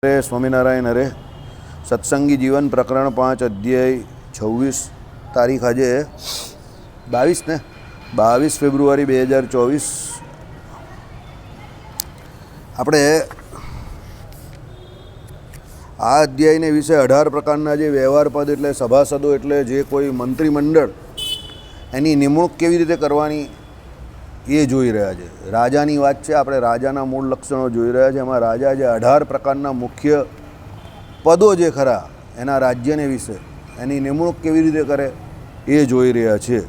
હરે સ્વામિનારાયણ હરે સત્સંગી જીવન પ્રકરણ 5 અધ્યાય 26 તારીખ આજે 22 ને 22 ફેબ્રુઆરી 2024 આપણે આ અધ્યાયને વિશે 18 પ્રકારના જે વ્યવહાર પદ એટલે સભાસદો એટલે જે કોઈ મંત્રીમંડળ એની નિમણૂક કેવી રીતે કરવાની એ જોઈ રહ્યા છે. રાજાની વાત છે, આપણે રાજાના મૂળ લક્ષણો જોઈ રહ્યા છે. એમાં રાજા જે 18 પ્રકારના મુખ્ય પદો જે ખરા એના રાજ્યને વિશે એની નિમણૂક કેવી રીતે કરે એ જોઈ રહ્યા છે.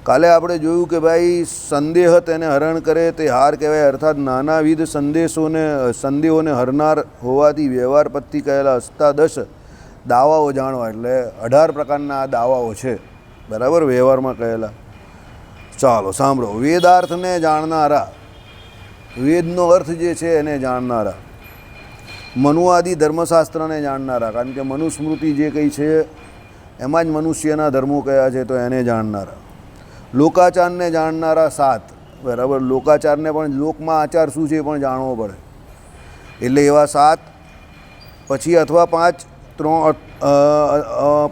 કાલે આપણે જોયું કે ભાઈ સંદેહ તેને હરણ કરે તે હાર કહેવાય, અર્થાત નાનાવિધ સંદેહોને હરનાર હોવાથી વ્યવહાર પદથી કહેલા અષ્ટાદશ દાવાઓ જાણવા, એટલે 18 પ્રકારના આ દાવાઓ છે બરાબર વ્યવહારમાં કહેલા. ચાલો સાંભળો. વેદાર્થને જાણનારા, વેદનો અર્થ જે છે એને જાણનારા, મનુવાદી ધર્મશાસ્ત્રને જાણનારા, કારણ કે મનુસ્મૃતિ જે કંઈ છે એમાં જ મનુષ્યના ધર્મો કયા છે તો એને જાણનારા, લોકાચારને જાણનારા 7 બરાબર. લોકાચારને પણ લોકમાં આચાર શું છે એ પણ જાણવો પડે, એટલે એવા 7 પછી અથવા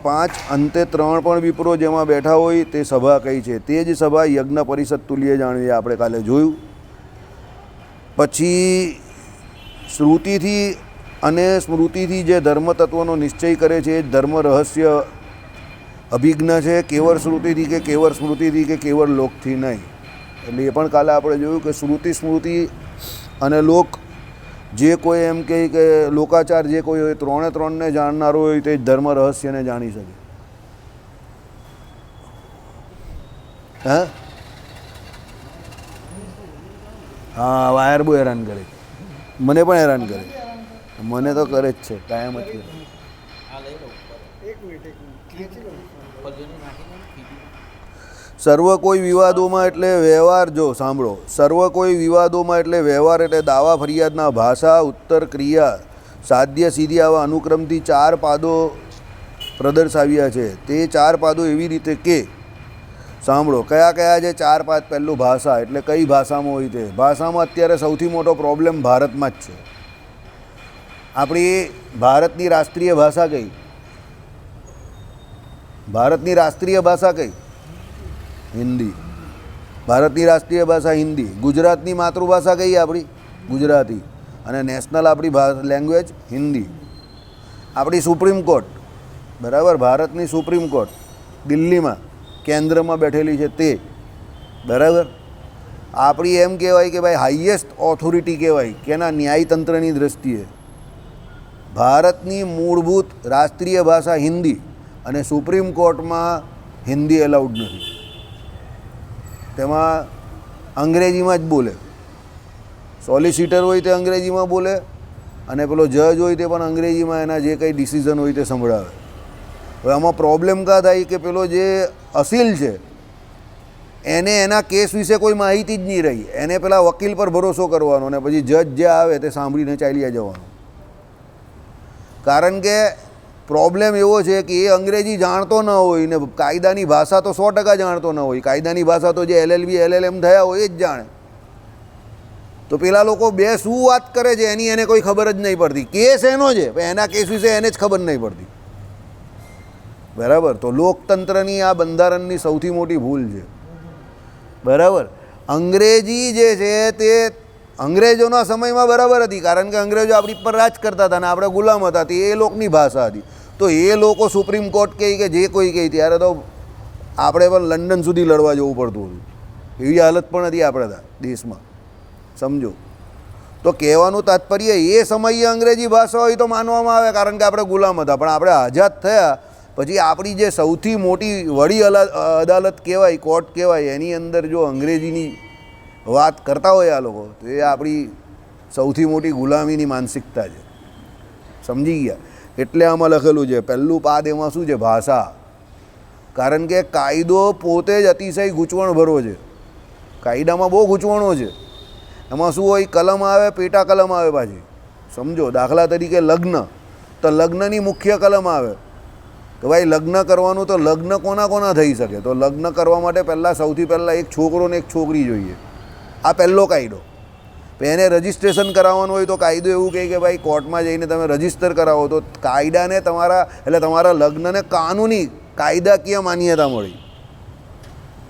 5 અંતે 3 પણ વિપ્રો જેમાં બેઠા હોય તે સભા કઈ છે, તે જ સભા યજ્ઞ પરિષદ તુલ્ય જાણવી, આપણે કાલે જોયું. પછી શ્રુતિથી અને સ્મૃતિથી જે ધર્મ તત્વનો નિશ્ચય કરે છે એ ધર્મ રહસ્ય અભિજ્ઞ છે, કેવળ શ્રુતિથી કે કેવળ સ્મૃતિથી કે કેવળ લોકથી નહીં. એટલે એ પણ કાલે આપણે જોયું કે શ્રુતિ સ્મૃતિ અને લોક જે કોઈ એમ કહે કે લોકાચાર જે કોઈ હોય, 3 જાણનારો હોય તે ધર્મ રહસ્યને જાણી શકે. હા, વાયર બહુ હેરાન કરે, મને પણ હેરાન કરે, મને તો કરે જ છે કાયમ જ. સર્વ કોઈ વિવાદોમાં એટલે વ્યવહાર, જો સાંભળો, સર્વ કોઈ વિવાદોમાં એટલે વ્યવહાર એટલે દાવા ફરિયાદના ભાષા ઉત્તર ક્રિયા સાધ્ય સિદ્ધિ આવા અનુક્રમથી 4 પાદો પ્રદર્શાવ્યા છે. તે 4 પાદો એવી રીતે કે સાંભળો કયા કયા છે 4 પાદ. પહેલું ભાષા, એટલે કઈ ભાષામાં હોય તે. ભાષામાં અત્યારે સૌથી મોટો પ્રોબ્લેમ ભારતમાં જ છે. આપણી ભારતની રાષ્ટ્રીય ભાષા કઈ? ભારતની રાષ્ટ્રીય ભાષા કઈ? હિન્દી. ભારતની રાષ્ટ્રીય ભાષા હિન્દી. ગુજરાતની માતૃભાષા કઈ? આપણી ગુજરાતી. અને નેશનલ આપણી લેંગ્વેજ હિન્દી. આપણી સુપ્રીમ કોર્ટ બરાબર, ભારતની સુપ્રીમ કોર્ટ દિલ્હીમાં કેન્દ્રમાં બેઠેલી છે તે બરાબર. આપણી એમ કહેવાય કે ભાઈ હાઈએસ્ટ ઓથોરિટી કહેવાય કેના ન્યાયતંત્રની દૃષ્ટિએ. ભારતની મૂળભૂત રાષ્ટ્રીય ભાષા હિન્દી અને સુપ્રીમ કોર્ટમાં હિન્દી એલાઉડ નથી, તેમાં અંગ્રેજીમાં જ બોલે. સોલિસિટર હોય તે અંગ્રેજીમાં બોલે અને પેલો જજ હોય તે પણ અંગ્રેજીમાં એના જે કંઈ ડિસિઝન હોય તે સંભળાવે. હવે આમાં પ્રોબ્લેમ કાં થાય કે પેલો જે અસીલ છે એને એના કેસ વિશે કોઈ માહિતી જ નહીં રહી, એને પેલા વકીલ પર ભરોસો કરવાનો અને પછી જજ જે આવે તે સાંભળીને ચાલ્યા જવાનું. કારણ કે પ્રોબ્લેમ એવો છે કે એ અંગ્રેજી જાણતો ન હોય ને કાયદાની ભાષા તો 100% જાણતો ન હોય. કાયદાની ભાષા તો જે LLB LLM થયા હોય એ જ જાણે. તો પેલા લોકો બે શું વાત કરે છે એની એને કોઈ ખબર જ નહીં પડતી. કેસ એનો છે પણ એના કેસ વિશે એને જ ખબર નહીં પડતી બરાબર. તો લોકતંત્રની આ બંધારણની સૌથી મોટી ભૂલ છે બરાબર. અંગ્રેજી જે છે તે અંગ્રેજોના સમયમાં બરાબર હતી, કારણ કે અંગ્રેજો આપણી પર રાજ કરતા હતા અને આપણે ગુલામ હતા, તે એ લોકની ભાષા હતી. તો એ લોકો સુપ્રીમ કોર્ટ કહે કે જે કોઈ કહે ત્યારે તો આપણે પણ લંડન સુધી લડવા જવું પડતું હતું. એવી હાલત પણ હતી આપણા દેશમાં, સમજો. તો કહેવાનું તાત્પર્ય એ સમયે અંગ્રેજી ભાષા હોય તો માનવામાં આવે કારણ કે આપણે ગુલામ હતા, પણ આપણે આઝાદ થયા પછી આપણી જે સૌથી મોટી વડી અદાલત કહેવાય, કોર્ટ કહેવાય, એની અંદર જો અંગ્રેજીની વાત કરતા હોય આ લોકો તો એ આપણી સૌથી મોટી ગુલામીની માનસિકતા છે. સમજી ગયા? એટલે આમાં લખેલું છે પહેલું પાદ એમાં શું છે? ભાષા. કારણ કે કાયદો પોતે જ અતિશય ગૂંચવણભરો છે. કાયદામાં બહુ ગૂંચવણો છે. એમાં શું હોય? કલમ આવે, પેટા કલમ આવે પાછી, સમજો. દાખલા તરીકે લગ્ન, તો લગ્નની મુખ્ય કલમ આવે તો ભાઈ લગ્ન કરવાનું, તો લગ્ન કોના કોના થઈ શકે? તો લગ્ન કરવા માટે સૌથી પહેલાં એક છોકરો ને એક છોકરી જોઈએ. આ પહેલો કાયદો. એને રજિસ્ટ્રેશન કરાવવાનું હોય તો કાયદો એવું કહે કે ભાઈ કોર્ટમાં જઈને તમે રજિસ્ટર કરાવો તો કાયદાને તમારા લગ્નને કાનૂની કાયદાકીય માન્યતા મળી.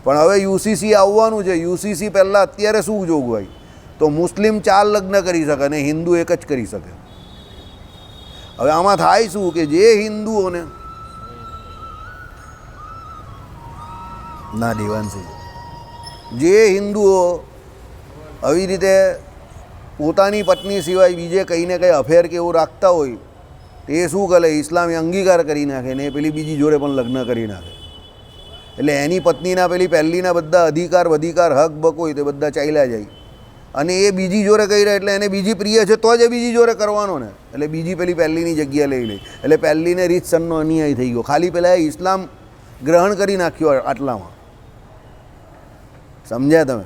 પણ હવે યુસીસી આવવાનું છે. યુસીસી પહેલાં અત્યારે શું જોગવાઈ તો મુસ્લિમ 4 લગ્ન કરી શકે અને હિન્દુ 1 જ કરી શકે. હવે આમાં થાય શું કે જે હિન્દુઓને ના દેવાંશી જે હિન્દુઓ આવી રીતે પોતાની પત્ની સિવાય બીજે કંઈ ને કંઈ અફેર કે એવું રાખતા હોય તે શું કરે ઇસ્લામે અંગીકાર કરી નાખે ને પેલી બીજી જોડે પણ લગ્ન કરી નાખે. એટલે એની પત્નીના પહેલીના બધા અધિકાર હક બક હોય તે બધા ચાલ્યા જાય અને એ બીજી જોડે કહી રહ્યા એટલે એને બીજી પ્રિય છે તો જ એ બીજી જોડે કરવાનો ને. એટલે બીજી પહેલીની જગ્યા લઈ લે. એટલે પહેલીને રીતસરનો અન્યાય થઈ ગયો. ખાલી પેલા ઇસ્લામ ગ્રહણ કરી નાખ્યો આટલામાં. સમજ્યા તમે?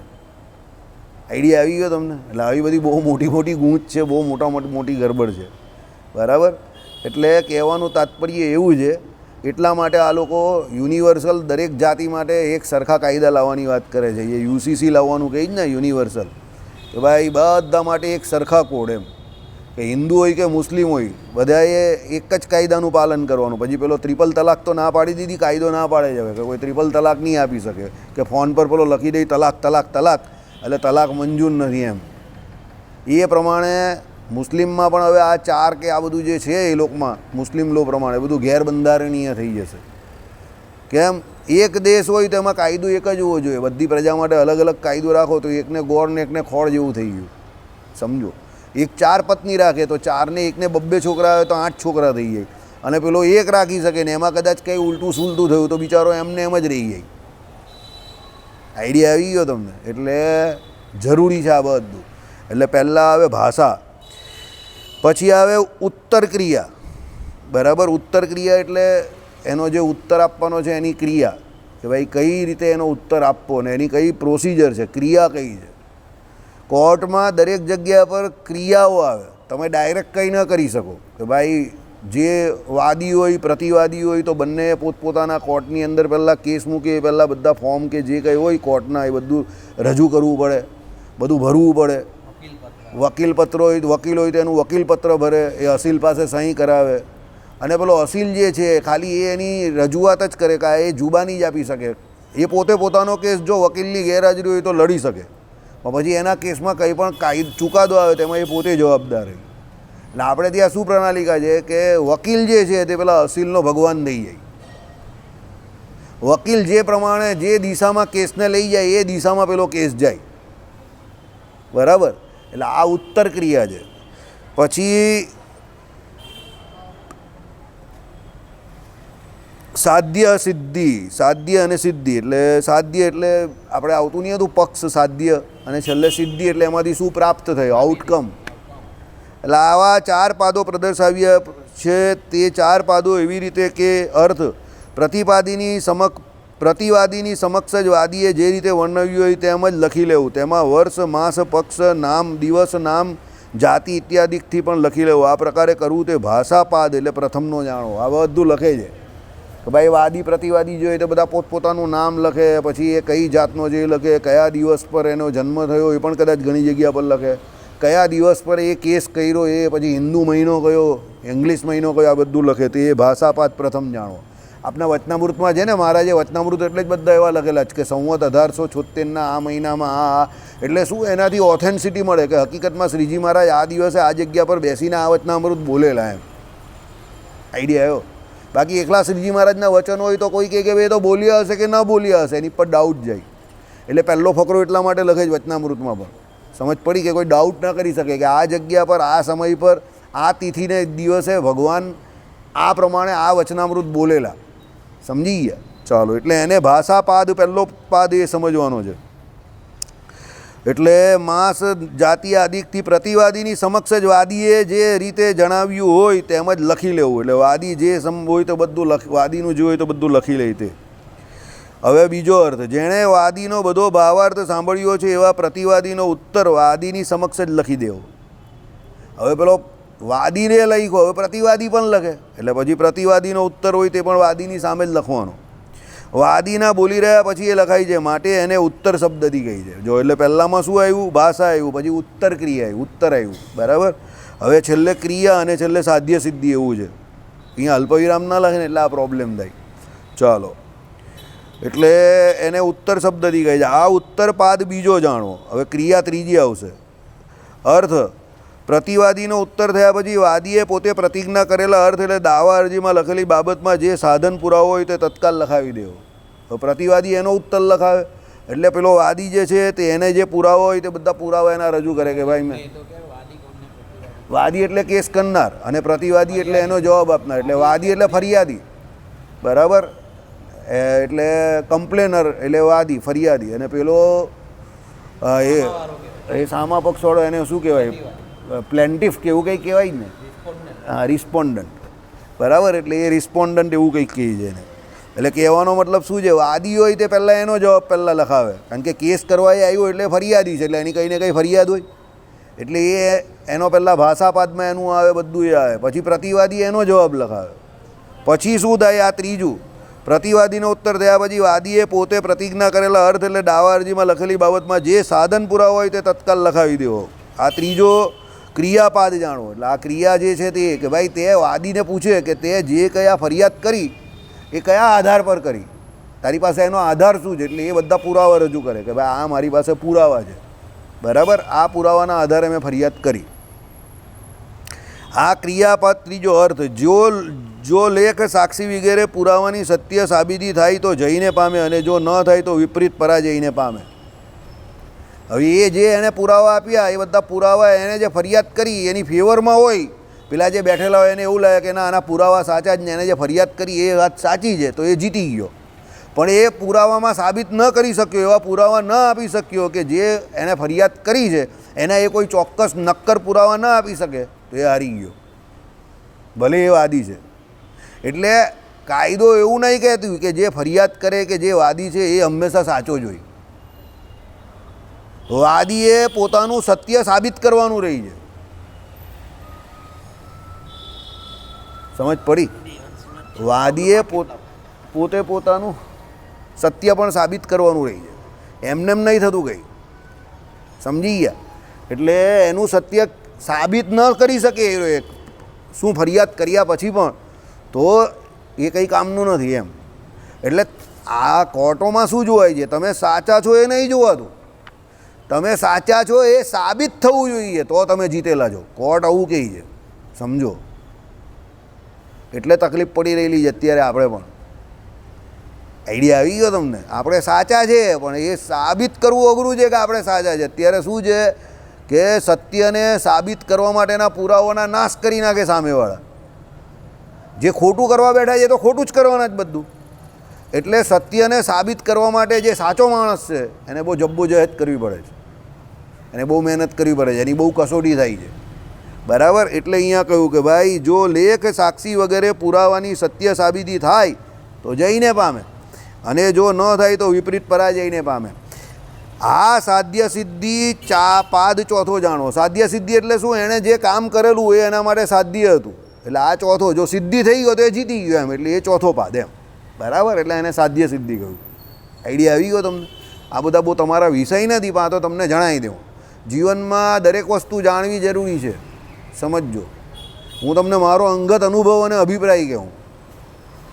આઈડિયા આવી ગયો તમને? એટલે આવી બધી બહુ મોટી ગૂંચ છે, બહુ મોટી ગરબડ છે. બરાબર? એટલે કહેવાનું તાત્પર્ય એવું છે. એટલા માટે આ લોકો યુનિવર્સલ દરેક જાતિ માટે એક સરખા કાયદા લાવવાની વાત કરે છે. એ યુસીસી લાવવાનું કહી જ ને યુનિવર્સલ કે ભાઈ બધા માટે એક સરખા કોડ એમ કે હિન્દુ હોય કે મુસ્લિમ હોય બધાએ એક જ કાયદાનું પાલન કરવાનું. પછી પેલો ટ્રિપલ તલાક તો ના પાડી દીધી, કાયદો ના પાડે જ હવે કે કોઈ ટ્રિપલ તલાક નહીં આપી શકે કે ફોન પર પેલો લખી દઈ તલાક એટલે તલાક મંજૂર નથી એમ. એ પ્રમાણે મુસ્લિમમાં પણ હવે આ 4 કે આ બધું જે છે એ લોકમાં મુસ્લિમ લો પ્રમાણે બધું ગેરબંધારણીય થઈ જશે. કેમ? એક દેશ હોય તો એમાં કાયદો એક જ હોવો જોઈએ. બધી પ્રજા માટે અલગ અલગ કાયદો રાખો તો એકને ગોળ ને એકને ખોળ જેવું થઈ ગયું. સમજો, એક 4 પત્ની રાખે તો 4 ને 1 ને 2 છોકરા આવે તો 8 છોકરા થઈ જાય. અને પેલો એક રાખી શકે ને એમાં કદાચ કંઈ ઉલટું સુલટું થયું તો બિચારો એમને એમ જ રહી જાય. આઈડિયા આવી ગયો તમને? એટલે જરૂરી છે આ બધું. એટલે પહેલાં આવે ભાષા, પછી આવે ઉત્તર ક્રિયા. બરાબર? ઉત્તર ક્રિયા એટલે એનો જે ઉત્તર આપવાનો છે એની ક્રિયા કે ભાઈ કઈ રીતે એનો ઉત્તર આપવો ને એની કઈ પ્રોસિજર છે, ક્રિયા કઈ છે. કોર્ટમાં દરેક જગ્યા પર ક્રિયાઓ આવે. તમે ડાયરેક્ટ કંઈ ન કરી શકો કે ભાઈ જે વાદી હોય પ્રતિવાદી હોય તો બંને પોતપોતાના કોર્ટની અંદર પહેલાં કેસ મૂકે પહેલાં બધા ફોર્મ કે જે કંઈ હોય કોર્ટના એ બધું રજૂ કરવું પડે, બધું ભરવું પડે. વકીલપત્ર હોય તો વકીલ હોય તો એનું વકીલપત્ર ભરે, એ અસીલ પાસે સહી કરાવે. અને પેલો અસીલ જે છે ખાલી એની રજૂઆત જ કરે કે એ જુબાની જ આપી શકે. એ પોતે પોતાનો કેસ જો વકીલની ગેરહાજરી હોય તો લડી શકે, પણ પછી એના કેસમાં કંઈ પણ ચુકાદો આવે તેમાં એ પોતે જવાબદાર હોય. એટલે આપણે ત્યાં શું પ્રણાલિકા છે કે વકીલ જે છે તે પેલા અસીલનો ભગવાન થઈ જાય. વકીલ જે પ્રમાણે જે દિશામાં કેસને લઈ જાય એ દિશામાં પેલો કેસ જાય. બરાબર? એટલે આ ઉત્તર ક્રિયા છે. પછી સાધ્ય સિદ્ધિ, સાધ્ય અને સિદ્ધિ. એટલે સાધ્ય એટલે આપણે આવતું નહીં હતું પક્ષ સાધ્ય, અને છેલ્લે સિદ્ધિ એટલે એમાંથી શું પ્રાપ્ત થયું, આઉટકમ. એટલે આવા 4 પાદો પ્રદર્શાવ્યા છે. તે 4 પાદો એવી રીતે કે અર્થ પ્રતિવાદીની સમક્ષ જ વાદીએ જે રીતે વર્ણવ્યું હોય તેમ જ લખી લેવું. તેમાં વર્ષ, માસ, પક્ષ, નામ, દિવસ, નામ, જાતિ ઇત્યાદિથી પણ લખી લેવું. આ પ્રકારે કરવું તે ભાષાપાદ એટલે પ્રથમનો જાણો. આ બધું લખે છે કે ભાઈ વાદી પ્રતિવાદી જોઈએ તો બધા પોતપોતાનું નામ લખે, પછી એ કઈ જાતનો જે લખે, કયા દિવસ પર એનો જન્મ થયો એ પણ કદાચ ઘણી જગ્યા પર લખે, કયા દિવસ પર એ કેસ કર્યો, એ પછી હિન્દુ મહિનો કયો, ઇંગ્લિશ મહિનો કયો, આ બધું લખે. તો એ ભાષાપાદ પ્રથમ જાણો. આપણા વચનામૃતમાં છે ને મહારાજે વચનામૃત એટલે જ બધા એવા લખેલા છે કે સંવત 1876 આ મહિનામાં આ. એટલે શું એનાથી ઓથેન્ટિસિટી મળે કે હકીકતમાં શ્રીજી મહારાજ આ દિવસે આ જગ્યા પર બેસીને આ વચનામૃત બોલેલા એમ. આઈડિયા આવ્યો? બાકી એકલા શ્રીજી મહારાજના વચન હોય તો કોઈ કહે કે ભાઈ એ તો બોલ્યા હશે કે ન બોલ્યા હશે, એની પર ડાઉટ જાય. એટલે પહેલો ફકરો એટલા માટે લખે જ વચનામૃતમાં પણ સમજ પડી કે કોઈ ડાઉટ ન કરી શકે કે આ જગ્યા પર આ સમય પર આ તિથિને દિવસે ભગવાન આ પ્રમાણે આ વચનામૃત બોલેલા. સમજી ગયા? ચાલો, એટલે એને ભાષાપાદ પહેલો પાદ એ સમજવાનો છે. એટલે માસ, જાતિ આદિકથી પ્રતિવાદીની સમક્ષ જ વાદીએ જે રીતે જણાવ્યું હોય તેમ જ લખી લેવું. એટલે વાદી જે હોય તો બધું વાદીનું જે હોય તો બધું લખી લે તે. હવે બીજો અર્થ, જેણે વાદીનો બધો ભાવાર્થ સાંભળ્યો છે એવા પ્રતિવાદીનો ઉત્તર વાદીની સમક્ષ જ લખી દેવો. હવે પેલો વાદીને લખ્યો, હવે પ્રતિવાદી પણ લખે એટલે પછી પ્રતિવાદીનો ઉત્તર હોય તે પણ વાદીની સામે જ લખવાનો. વાદીના બોલી રહ્યા પછી એ લખાય છે, માટે એને ઉત્તર શબ્દથી કહી છે. જો એટલે પહેલાંમાં શું આવ્યું? ભાષા આવ્યું, પછી ઉત્તર ક્રિયા આવી, ઉત્તર આવ્યું, બરાબર. હવે છેલ્લે ક્રિયા અને છેલ્લે સાધ્ય સિદ્ધિ એવું છે. અહીંયા અલ્પવિરામ ના લખે ને એટલે આ પ્રોબ્લેમ થાય. ચાલો, એટલે એને ઉત્તર શબ્દથી કહે છે. આ ઉત્તર પાદ બીજો જાણો. હવે ક્રિયા ત્રીજી આવશે. અર્થ: પ્રતિવાદીનો ઉત્તર થયા પછી વાદીએ પોતે પ્રતિજ્ઞા કરેલા અર્થ એટલે દાવા અરજીમાં લખેલી બાબતમાં જે સાધન પુરાવો હોય તે તત્કાલ લખાવી દેવો. તો પ્રતિવાદી એનો ઉત્તર લખાવે એટલે પેલો વાદી જે છે તે એને જે પુરાવો હોય તે બધા પુરાવા એના રજૂ કરે કે ભાઈ મેં. વાદી એટલે કેસ કરનાર અને પ્રતિવાદી એટલે એનો જવાબ આપનાર. એટલે વાદી એટલે ફરિયાદી, બરાબર. એટલે કમ્પ્લેનર એટલે વાદી, ફરિયાદી. અને પેલો એ સામા પક્ષવાળો એને શું કહેવાય? પ્લેન્ટિફ કે એવું કંઈક કહેવાય ને. હા, રિસ્પોન્ડન્ટ, બરાબર. એટલે એ રિસ્પોન્ડન્ટ એવું કંઈક કહે છે એને. એટલે કહેવાનો મતલબ શું છે? વાદી હોય તે પહેલાં એનો જવાબ પહેલાં લખાવે, કારણ કે કેસ કરવા એ આવ્યો એટલે ફરિયાદી છે, એટલે એની કંઈ ને કંઈ ફરિયાદ હોય. એટલે એ એનો પહેલાં ભાષાપાદમાં એનું આવે, બધું એ આવે. પછી પ્રતિવાદી એનો જવાબ લખાવે. પછી શું થાય? આ ત્રીજું. પ્રતિવાદીનો ઉત્તર થયા પછી વાદીએ પોતે પ્રતિજ્ઞા કરેલા અર્થ એટલે દાવા અરજીમાં લખેલી બાબતમાં જે સાધન પુરાવો હોય તે તત્કાલ લખાવી દેવો. આ ત્રીજો ક્રિયાપાદ જાણવો. એટલે આ ક્રિયા જે છે તે કે ભાઈ તે વાદીને પૂછે કે તે જે કયા ફરિયાદ કરી એ કયા આધાર પર કરી, તારી પાસે એનો આધાર શું છે. એટલે એ બધા પુરાવા રજૂ કરે કે ભાઈ આ મારી પાસે પુરાવા છે, બરાબર. આ પુરાવાના આધારે મેં ફરિયાદ કરી. આ ક્રિયાપાદ ત્રીજો અર્થ: જો લેખ, સાક્ષી વગેરે પુરાવાની સત્ય સાબિતી થાય તો જઈને પામે, અને જો ન થાય તો વિપરીત પરાજયને પામે. હવે એ જે એને પુરાવા આપ્યા એ બધા પુરાવા એને જે ફરિયાદ કરી એની ફેવરમાં હોય, પેલા જે બેઠેલા હોય એને એવું લાગે કે ના આના પુરાવા સાચા જ ને, એને જે ફરિયાદ કરી એ વાત સાચી છે, તો એ જીતી ગયો. પણ એ પુરાવામાં સાબિત ન કરી શક્યો, એવા પુરાવા ન આપી શક્યો કે જે એને ફરિયાદ કરી છે એના એ કોઈ ચોક્કસ નક્કર પુરાવા ન આપી શકે, તો એ હારી ગયો, ભલે એ વાદી છે. એટલે કાયદો એવું નહીં કહેતું કે જે ફરિયાદ કરે કે જે વાદી છે એ હંમેશા સાચો જ હોય. વાદીએ પોતાનું સત્ય સાબિત કરવાનું રહી છે. સમજ પડી? વાદીએ પોતે પોતાનું સત્ય પણ સાબિત કરવાનું રહી છે. એમને એમ નહીં થતું કંઈ, સમજી ગયા? એટલે એનું સત્ય સાબિત ન કરી શકે એ શું ફરિયાદ કર્યા પછી પણ, તો એ કંઈ કામનું નથી એમ. એટલે આ કોર્ટોમાં શું જોવાય છે? તમે સાચા છો એ નહીં જોવાતું, તમે સાચા છો એ સાબિત થવું જોઈએ તો તમે જીતેલા છો. કોર્ટ આવું કહે છે, સમજો. એટલે તકલીફ પડી રહેલી છે અત્યારે. આપણે પણ આઈડિયા આવી ગયો તમને? આપણે સાચા છે પણ એ સાબિત કરવું અઘરું છે કે આપણે સાચા છે. અત્યારે શું છે કે સત્યને સાબિત કરવા માટેના પુરાવાના નાશ કરી નાખે સામેવાળા. જે ખોટું કરવા બેઠા છે તો ખોટું જ કરવાના જ બધું. એટલે સત્યને સાબિત કરવા માટે જે સાચો માણસ છે એને બહુ જબ્બોજહેદ કરવી પડે છે, એને બહુ મહેનત કરવી પડે છે, એની બહુ કસોટી થાય છે, બરાબર. એટલે અહીંયા કહ્યું કે ભાઈ જો લેખ, સાક્ષી વગેરે પુરાવાની સત્ય સાબિતી થાય તો જઈને પામે, અને જો ન થાય તો વિપરીત પરાજયને પામે. આ સાધ્ય સિદ્ધિ પાદ ચોથો જાણો. સાધ્ય સિદ્ધિ એટલે શું? એણે જે કામ કરેલું એ એના માટે સાધ્ય હતું, એટલે આ ચોથો. જો સિદ્ધિ થઈ ગયો તો એ જીતી ગયો એમ, એટલે એ ચોથો પાદ એમ, બરાબર. એટલે એને સાધ્ય સિદ્ધિ કહ્યું. આઈડિયા આવી ગયો તમને? આ બધા બહુ તમારા વિષય નથી, પણ આ તો તમને જણાવી દઉં. જીવનમાં દરેક વસ્તુ જાણવી જરૂરી છે, સમજજો. હું તમને મારો અંગત અનુભવ અને અભિપ્રાય કહું.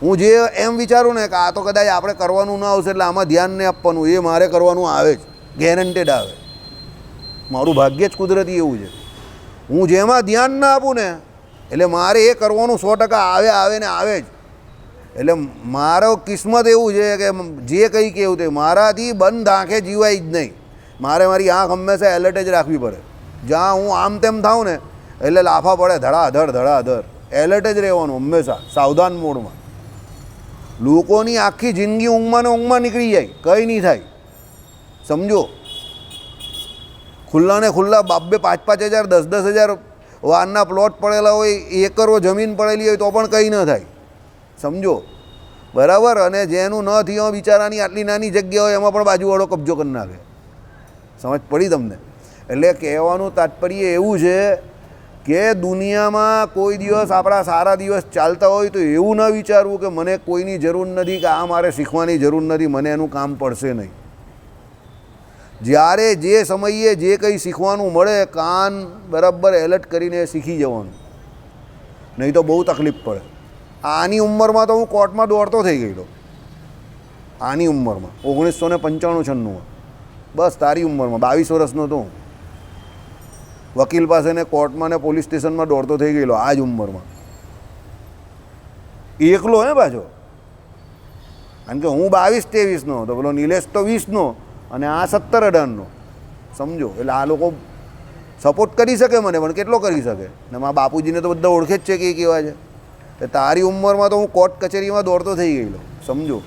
હું જે એમ વિચારું ને કે આ તો કદાચ આપણે કરવાનું ન આવશે એટલે આમાં ધ્યાન નહીં આપવાનું, એ મારે કરવાનું આવે જ, ગેરંટેડ આવે. મારું ભાગ્ય જ કુદરતી એવું છે. હું જેમાં ધ્યાન ના આપું ને એટલે મારે એ કરવાનું 100% આવે ને આવે જ. એટલે મારો કિસ્મત એવું છે કે જે કંઈ કહેવું તે મારાથી બંધ આંખે જીવાય જ નહીં. મારે મારી આંખ હંમેશા એલર્ટ જ રાખવી પડે. જ્યાં હું આમ તેમ થાઉં ને એટલે લાફા પડે ધડાધડ. એલર્ટ જ રહેવાનું હંમેશા, સાવધાન મોડમાં. લોકોની આખી જિંદગી ઊંઘમાં ને ઊંઘમાં નીકળી જાય, કંઈ નહીં થાય, સમજો. ખુલ્લાને ખુલ્લા 5,000 10,000 10,000 વારના પ્લોટ પડેલા હોય, એકરો જમીન પડેલી હોય તો પણ કંઈ ન થાય, સમજો, બરાબર. અને જેનું ન થયું બિચારાની આટલી નાની જગ્યા હોય એમાં પણ બાજુવાળો કબજો કરી નાખે. સમજ પડી તમને? એટલે કહેવાનું તાત્પર્ય એવું છે કે દુનિયામાં કોઈ દિવસ આપણા સારા દિવસ ચાલતા હોય તો એવું ન વિચારવું કે મને કોઈની જરૂર નથી, કે આ મારે શીખવાની જરૂર નથી, મને એનું કામ પડશે નહીં. જ્યારે જે સમયે જે કંઈ શીખવાનું મળે કાન બરાબર એલર્ટ કરીને શીખી જવાનું, નહીં તો બહુ તકલીફ પડે. આની ઉંમરમાં તો હું કોર્ટમાં દોડતો થઈ ગયેલો, આની ઉંમરમાં 1995-96, બસ તારી ઉંમરમાં 22 વર્ષનો તો હું વકીલ પાસે ને કોર્ટમાં ને પોલીસ સ્ટેશનમાં દોડતો થઈ ગયેલો આ જ ઉંમરમાં, એકલો હે પાછો. કારણ કે હું 22-23નો હતો, પેલો નિલેશ તો 20નો અને આ 17-18નો, સમજો. એટલે આ લોકો સપોર્ટ કરી શકે મને, પણ કેટલો કરી શકે? ને મારા બાપુજીને તો બધા ઓળખે જ છે કે એ કેવા છે. એટલે તારી ઉંમરમાં તો હું કોર્ટ કચેરીમાં દોડતો થઈ ગયેલો, સમજો.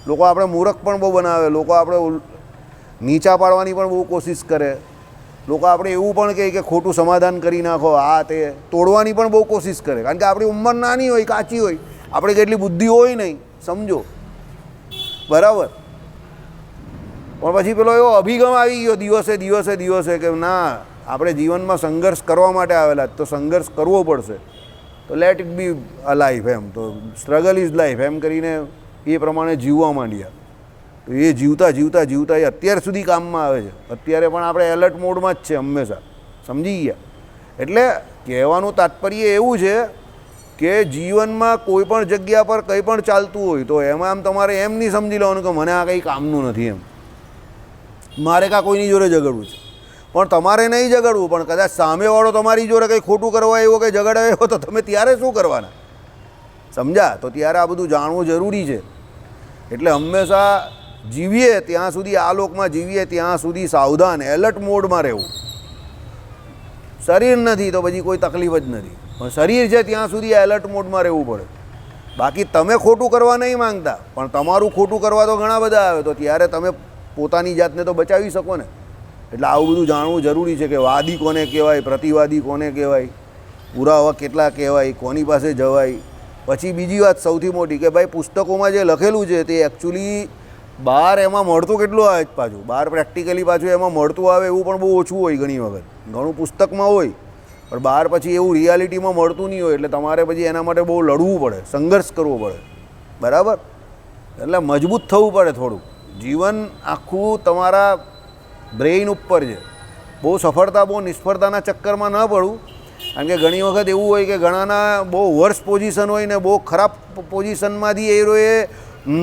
લોકો આપણે મૂર્ખ પણ બહુ બનાવે, લોકો આપણે નીચા પાડવાની પણ બહુ કોશિશ કરે, લોકો આપણે એવું પણ કહે કે ખોટું સમાધાન કરી નાખો, આ તે તોડવાની પણ બહુ કોશિશ કરે. કારણ કે આપણી ઉંમર નાની હોય, કાચી હોય, આપણે કેટલી બુદ્ધિ હોય નહીં, સમજો. બરાબર. પણ પછી પેલો એવો અભિગમ આવી ગયો દિવસે કે ના, આપણે જીવનમાં સંઘર્ષ કરવા માટે આવેલા, તો સંઘર્ષ કરવો પડશે, તો let it be a life, એમ તો સ્ટ્રગલ ઇઝ લાઈફ એમ કરીને એ પ્રમાણે જીવવા માંડ્યા. તો એ જીવતા એ અત્યાર સુધી કામમાં આવે છે. અત્યારે પણ આપણે એલર્ટ મોડમાં જ છે હંમેશા, સમજી ગયા. એટલે કહેવાનું તાત્પર્ય એવું છે કે જીવનમાં કોઈ પણ જગ્યા પર કંઈ પણ ચાલતું હોય તો એમાં આમ તમારે એમ નહીં સમજી લેવાનું કે મને આ કંઈ કામનું નથી, એમ મારે કાં કોઈની જોડે ઝઘડવું છે. પણ તમારે નહીં ઝઘડવું, પણ કદાચ સામેવાળો તમારી જોડે કંઈ ખોટું કરવા આવ્યો કે ઝઘડા આવ્યો તો તમે ત્યારે શું કરવાના, સમજ્યા? તો ત્યારે આ બધું જાણવું જરૂરી છે. એટલે હંમેશા જીવીએ ત્યાં સુધી, આ લોકમાં જીવીએ ત્યાં સુધી સાવધાન, એલર્ટ મોડમાં રહેવું. શરીર નથી તો પછી કોઈ તકલીફ જ નથી, પણ શરીર છે ત્યાં સુધી એલર્ટ મોડમાં રહેવું પડે. બાકી તમે ખોટું કરવા નહીં માંગતા, પણ તમારું ખોટું કરવા તો ઘણા બધા આવે, તો ત્યારે તમે પોતાની જાતને તો બચાવી શકો ને. એટલે આવું બધું જાણવું જરૂરી છે કે વાદી કોને કહેવાય, પ્રતિવાદી કોને કહેવાય, પુરાવા કેટલા કહેવાય, કોની પાસે જવાય. પછી બીજી વાત સૌથી મોટી કે ભાઈ પુસ્તકોમાં જે લખેલું છે તે એકચ્યુઅલી બહાર એમાં મળતું કેટલું આવે જ પાછું, બહાર પ્રેક્ટિકલી પાછું એમાં મળતું આવે એવું પણ બહુ ઓછું હોય ઘણી વખત. ઘણું પુસ્તકમાં હોય પણ બહાર પછી એવું રિયાલિટીમાં મળતું નહીં હોય. એટલે તમારે પછી એના માટે બહુ લડવું પડે, સંઘર્ષ કરવો પડે, બરાબર. એટલે મજબૂત થવું પડે થોડુંક. જીવન આખું તમારા બ્રેઇન ઉપર છે. બહુ સફળતા બહુ નિષ્ફળતાના ચક્કરમાં ન પડવું. કારણ કે ઘણી વખત એવું હોય કે ઘણાના બહુ વર્સ પોઝિશન હોય ને બહુ ખરાબ પોઝિશનમાંથી એ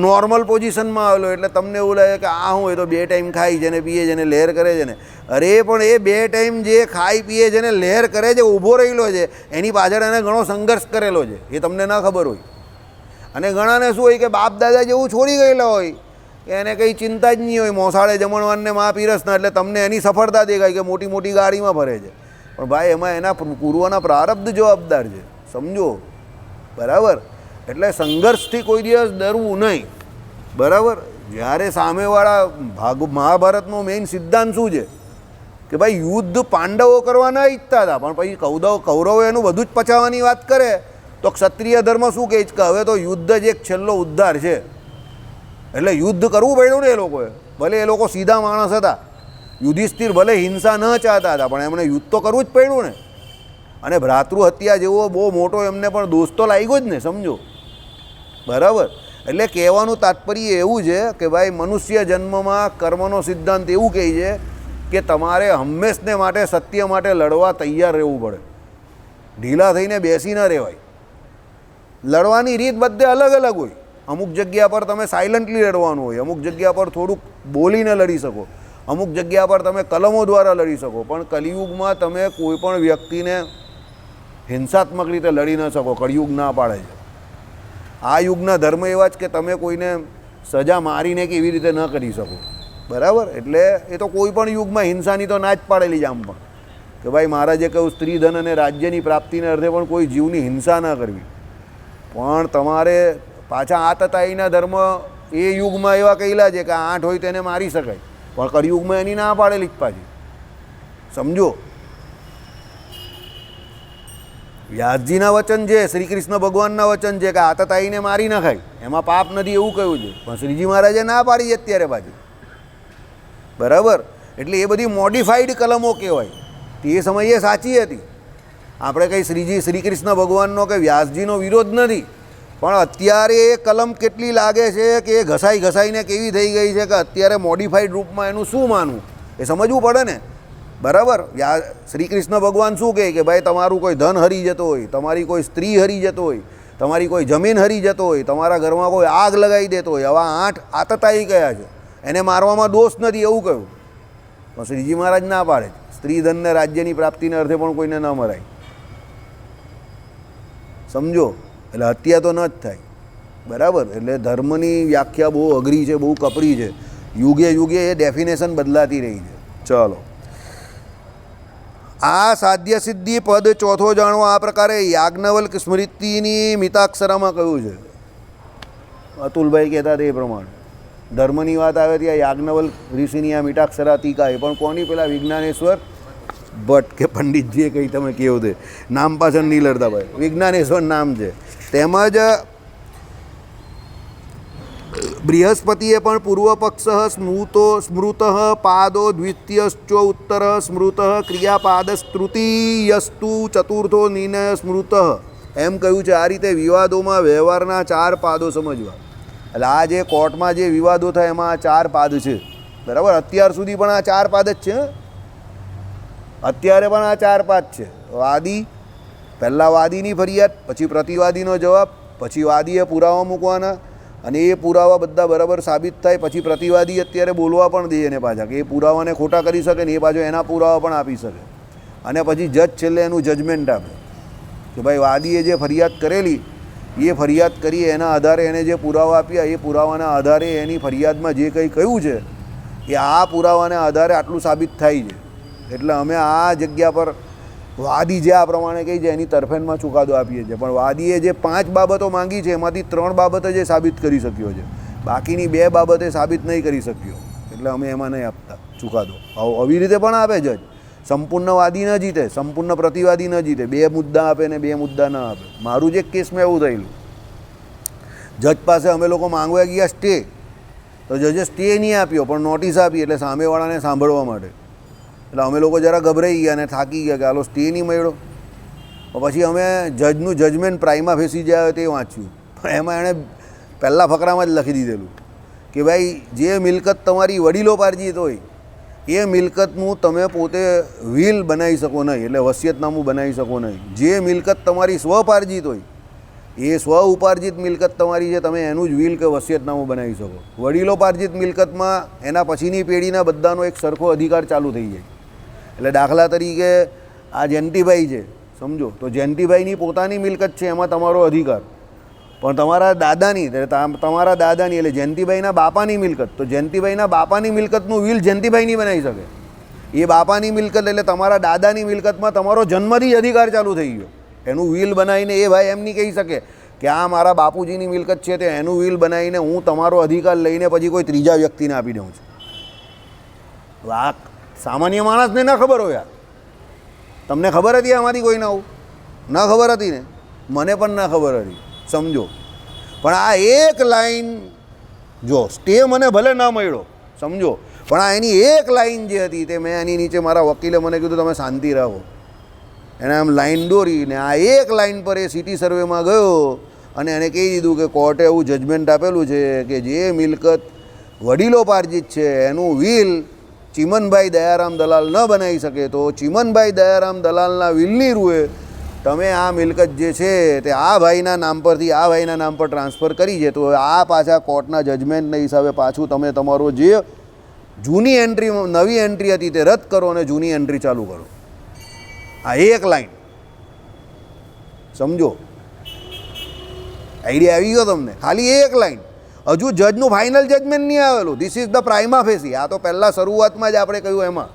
નોર્મલ પોઝિશનમાં આવેલો, એટલે તમને એવું લાગે કે આ હું એ તો 2 ટાઈમ ખાઈ છે ને પીએ છે ને લહેર કરે છે ને. અરે પણ એ 2 ટાઈમ જે ખાઈ પીએ છે ને લહેર કરે છે, ઊભો રહેલો છે, એની પાછળ એને ઘણો સંઘર્ષ કરેલો છે, એ તમને ના ખબર હોય. અને ઘણાને શું હોય કે બાપ દાદા જેવું છોડી ગયેલા હોય કે એને કંઈ ચિંતા જ નહીં હોય, મોસાળે જમણવાનને મા પીરસના, એટલે તમને એની સફળતા દેખાય કે મોટી મોટી ગાડીમાં ફરે છે. પણ ભાઈ એમાં એના પૂર્વના પ્રારબ્ધ જવાબદાર છે, સમજો, બરાબર. એટલે સંઘર્ષથી કોઈ દિવસ ડરવું નહીં, બરાબર. જ્યારે સામેવાળા મહાભારતનો મેઇન સિદ્ધાંત શું છે કે ભાઈ યુદ્ધ પાંડવો કરવા ન ઈચ્છતા હતા, પણ પછી કૌરવો એનું બધું જ પચાવવાની વાત કરે તો ક્ષત્રિય ધર્મ શું કહે છે કે હવે તો યુદ્ધ જ એક છેલ્લો ઉદ્ધાર છે. એટલે યુદ્ધ કરવું પડ્યું ને એ લોકોએ. ભલે એ લોકો સીધા માણસ હતા, યુધિષ્ઠિર ભલે હિંસા ન ચાહતા હતા, પણ એમણે યુદ્ધ તો કરવું જ પડ્યું ને. અને ભ્રાતૃ હત્યા જેવો બહુ મોટો એમને પણ દોષ તો લાગ્યો જ ને, સમજો, બરાબર. એટલે કહેવાનું તાત્પર્ય એવું છે કે ભાઈ મનુષ્ય જન્મમાં કર્મનો સિદ્ધાંત એવું કહે છે કે તમારે હંમેશને માટે સત્ય માટે લડવા તૈયાર રહેવું પડે. ઢીલા થઈને બેસી ન રહેવાય. લડવાની રીત બધે અલગ અલગ હોય. અમુક જગ્યા પર તમે સાયલન્ટલી લડવાનું હોય, અમુક જગ્યા પર થોડુંક બોલીને લડી શકો, અમુક જગ્યા પર તમે કલમો દ્વારા લડી શકો. પણ કલિયુગમાં તમે કોઈ પણ વ્યક્તિને હિંસાત્મક રીતે લડી ન શકો, કળિયુગ ના પાડે છે. આ યુગના ધર્મ એવા જ કે તમે કોઈને સજા મારીને કે એવી રીતે ન કરી શકો, બરાબર. એટલે એ તો કોઈ પણ યુગમાં હિંસાની તો ના જ પાડેલી જ આમ પણ કે ભાઈ મારા જે કહ્યું સ્ત્રી ધન અને રાજ્યની પ્રાપ્તિને અર્થે પણ કોઈ જીવની હિંસા ન કરવી. પણ તમારે પાછા આતતાઈના ધર્મ એ યુગમાં એવા કહેલા છે કે 8 હોય તેને મારી શકાય, પણ કળિયુગમાં એની ના પાડેલી જ પાછી, સમજો. વ્યાસજીના વચન છે, શ્રી કૃષ્ણ ભગવાનના વચન છે કે આતતાઈને મારી નખાય, એમાં પાપ નથી એવું કહ્યું છે, પણ શ્રીજી મહારાજે ના પાડી છે અત્યારે પાછી, બરાબર. એટલે એ બધી મોડિફાઈડ કલમો કહેવાય. તે સમયે સાચી હતી, આપણે કંઈ શ્રી કૃષ્ણ ભગવાનનો કે વ્યાસજીનો વિરોધ નથી, પણ અત્યારે એ કલમ કેટલી લાગે છે કે એ ઘસાઈને કેવી થઈ ગઈ છે કે અત્યારે મોડિફાઈડ રૂપમાં એનું શું માનવું એ સમજવું પડે ને. બરાબર, શ્રી કૃષ્ણ ભગવાન શું કહે કે ભાઈ તમારું કોઈ ધન હરી જતો હોય, તમારી કોઈ સ્ત્રી હરી જતો હોય, તમારી કોઈ જમીન હરી જતો હોય, તમારા ઘરમાં કોઈ આગ લગાવી દેતો હોય, આવા 8 આતતાઈ કયા છે, એને મારવામાં દોષ નથી એવું કહ્યું. પણ શ્રીજી મહારાજ ના પાડે, સ્ત્રી ધનને રાજ્યની પ્રાપ્તિને અર્થે પણ કોઈને ન મરાય. સમજો, એટલે હત્યા તો ન જ થાય. બરાબર, એટલે ધર્મની વ્યાખ્યા બહુ અઘરી છે, બહુ કપરી છે, યુગે યુગે એ ડેફિનેશન બદલાતી રહી છે. ચલો, આ સાધ્ય સિદ્ધિ પદ ચોથો જાણવો. આ પ્રકારે યાજ્ઞવલ્ક સ્મૃતિની મિતાક્ષરામાં કહ્યું છે. અતુલભાઈ કહેતા તે પ્રમાણે ધર્મની વાત આવે ત્યાં યાજ્ઞવલ્ક ઋષિની આ મિતાક્ષરા ટીકા એ પણ કોની? પેલા વિજ્ઞાનેશ્વર ભટ્ટ કે પંડિતજીએ કંઈ તમે કહો તે નામ પાછળ નહીં લડતા ભાઈ, વિજ્ઞાનેશ્વર નામ છે. તેમજ બૃહસ્પતિએ પણ પૂર્વપક્ષ સ્મૃત પાદો દ્વિતીયશ્ચ ઉત્તર સ્મૃત ક્રિયાપાદસ્તૃતીયસ્તુ ચતુર્થો નિર્ણય સ્મૃત એમ કહ્યું છે. આ રીતે વિવાદોમાં વ્યવહારના 4 પાદો સમજવા. એટલે આ જે કોર્ટમાં જે વિવાદો થાય એમાં આ 4 પાદ છે. બરાબર, અત્યાર સુધી પણ આ 4 પાદ જ છે. અત્યારે પણ આ 4 પાદ છે. વાદી, પહેલાં વાદીની ફરિયાદ, પછી પ્રતિવાદીનો જવાબ, પછી વાદીએ પુરાવા મૂકવાના, અને એ પુરાવા બધા બરાબર સાબિત થાય પછી પ્રતિવાદી અત્યારે બોલવા પણ દે એને પાછા કે એ પુરાવાને ખોટા કરી શકે ને એ પાછો એના પુરાવા પણ આપી શકે. અને પછી જજ છેલ્લે એનું જજમેન્ટ આપે કે ભાઈ વાદીએ જે ફરિયાદ કરેલી એ ફરિયાદ કરી એના આધારે એને જે પુરાવા આપ્યા એ પુરાવાના આધારે એની ફરિયાદમાં જે કંઈ કહ્યું છે એ આ પુરાવાના આધારે આટલું સાબિત થાય છે. એટલે અમે આ જગ્યા પર વાદી જે આ પ્રમાણે કહી છે એની તરફેણમાં ચુકાદો આપીએ છીએ. પણ વાદીએ જે 5 બાબતો માંગી છે એમાંથી 3 બાબતો જે સાબિત કરી શક્યો છે, બાકીની 2 બાબતે સાબિત નહીં કરી શક્યો, એટલે અમે એમાં નહીં આપતા ચુકાદો. આવી રીતે પણ આપે જજ. સંપૂર્ણ વાદી ન જીતે, સંપૂર્ણ પ્રતિવાદી ન જીતે, 2 મુદ્દા આપે ને 2 મુદ્દા ન આપે. મારું જે કેસમાં એવું થયેલું, જજ પાસે અમે લોકો માંગવા ગયા સ્ટે, તો જજે સ્ટે નહીં આપ્યો પણ નોટિસ આપી એટલે સામેવાળાને સાંભળવા માટે. એટલે અમે લોકો જરા ગભરાઈ ગયા અને થાકી ગયા કે હાલો સ્ટે નહીં મળ્યો. પછી અમે જજનું જજમેન્ટ પ્રાઇમા ફેસી જાય તે વાંચ્યું, પણ એમાં એણે પહેલાં ફકરામાં જ લખી દીધેલું કે ભાઈ જે મિલકત તમારી વડીલોપાર્જિત હોય એ મિલકતનું તમે પોતે વિલ બનાવી શકો નહીં, એટલે વસિયતનામું બનાવી શકો નહીં. જે મિલકત તમારી સ્વપાર્જિત હોય એ સ્વ ઉપાર્જિત મિલકત તમારી છે, તમે એનું જ વિલ કે વસિયતનામું બનાવી શકો. વડીલોપાર્જિત મિલકતમાં એના પછીની પેઢીના બધાનો એક સરખો અધિકાર ચાલુ થઈ જાય. એટલે દાખલા તરીકે આ જયંતિભાઈ છે, સમજો, તો જયંતિભાઈની પોતાની મિલકત છે એમાં તમારો અધિકાર, પણ તમારા દાદાની એટલે જયંતિભાઈના બાપાની મિલકત, તો જયંતિભાઈના બાપાની મિલકતનું વિલ જયંતિભાઈ નહીં બનાવી શકે. એ બાપાની મિલકત એટલે તમારા દાદાની મિલકતમાં તમારો જન્મથી જ અધિકાર ચાલુ થઈ ગયો. એનું વિલ બનાવીને એ ભાઈ એમ નહીં કહી શકે કે આ મારા બાપુજીની મિલકત છે, તો એનું વિલ બનાવીને હું તમારો અધિકાર લઈને પછી કોઈ ત્રીજા વ્યક્તિને આપી દઉં છું. વાહ, સામાન્ય માણસને ના ખબર હોય. તમને ખબર હતી આમાંથી કોઈને આવું? ના ખબર હતી ને, મને પણ ના ખબર હતી, સમજો. પણ આ એક લાઈન જો સ્ટે મને ભલે ના મળ્યો, સમજો, પણ આ એની એક લાઈન જે હતી તે મેં એની નીચે મારા વકીલે મને કીધું તમે શાંતિ રાખો, એને આમ લાઈન દોરીને આ એક લાઈન પર એ સિટી સર્વેમાં ગયો અને એને કહી દીધું કે કોર્ટે એવું જજમેન્ટ આપેલું છે કે જે મિલકત વડીલોપાર્જિત છે એનું વિલ ચિમનભાઈ દયારામ દલાલ ન બનાવી શકે, તો ચિમનભાઈ દયારામ દલાલના વિલની રૂએ તમે આ મિલકત જે છે તે આ ભાઈના નામ પરથી આ ભાઈના નામ પર ટ્રાન્સફર કરી છે. તો આ પાછા કોર્ટના જજમેન્ટના હિસાબે પાછું તમે તમારો જે જૂની એન્ટ્રી નવી એન્ટ્રી હતી તે રદ કરો અને જૂની એન્ટ્રી ચાલુ કરો. આ એક લાઈન સમજો, આઈડિયા આવી ગયો તમને? ખાલી એક લાઈન. હજુ જજનું ફાઇનલ જજમેન્ટ નહીં આવેલું. This is the prima facie. આ તો પહેલાં શરૂઆતમાં જ આપણે કહ્યું એમાં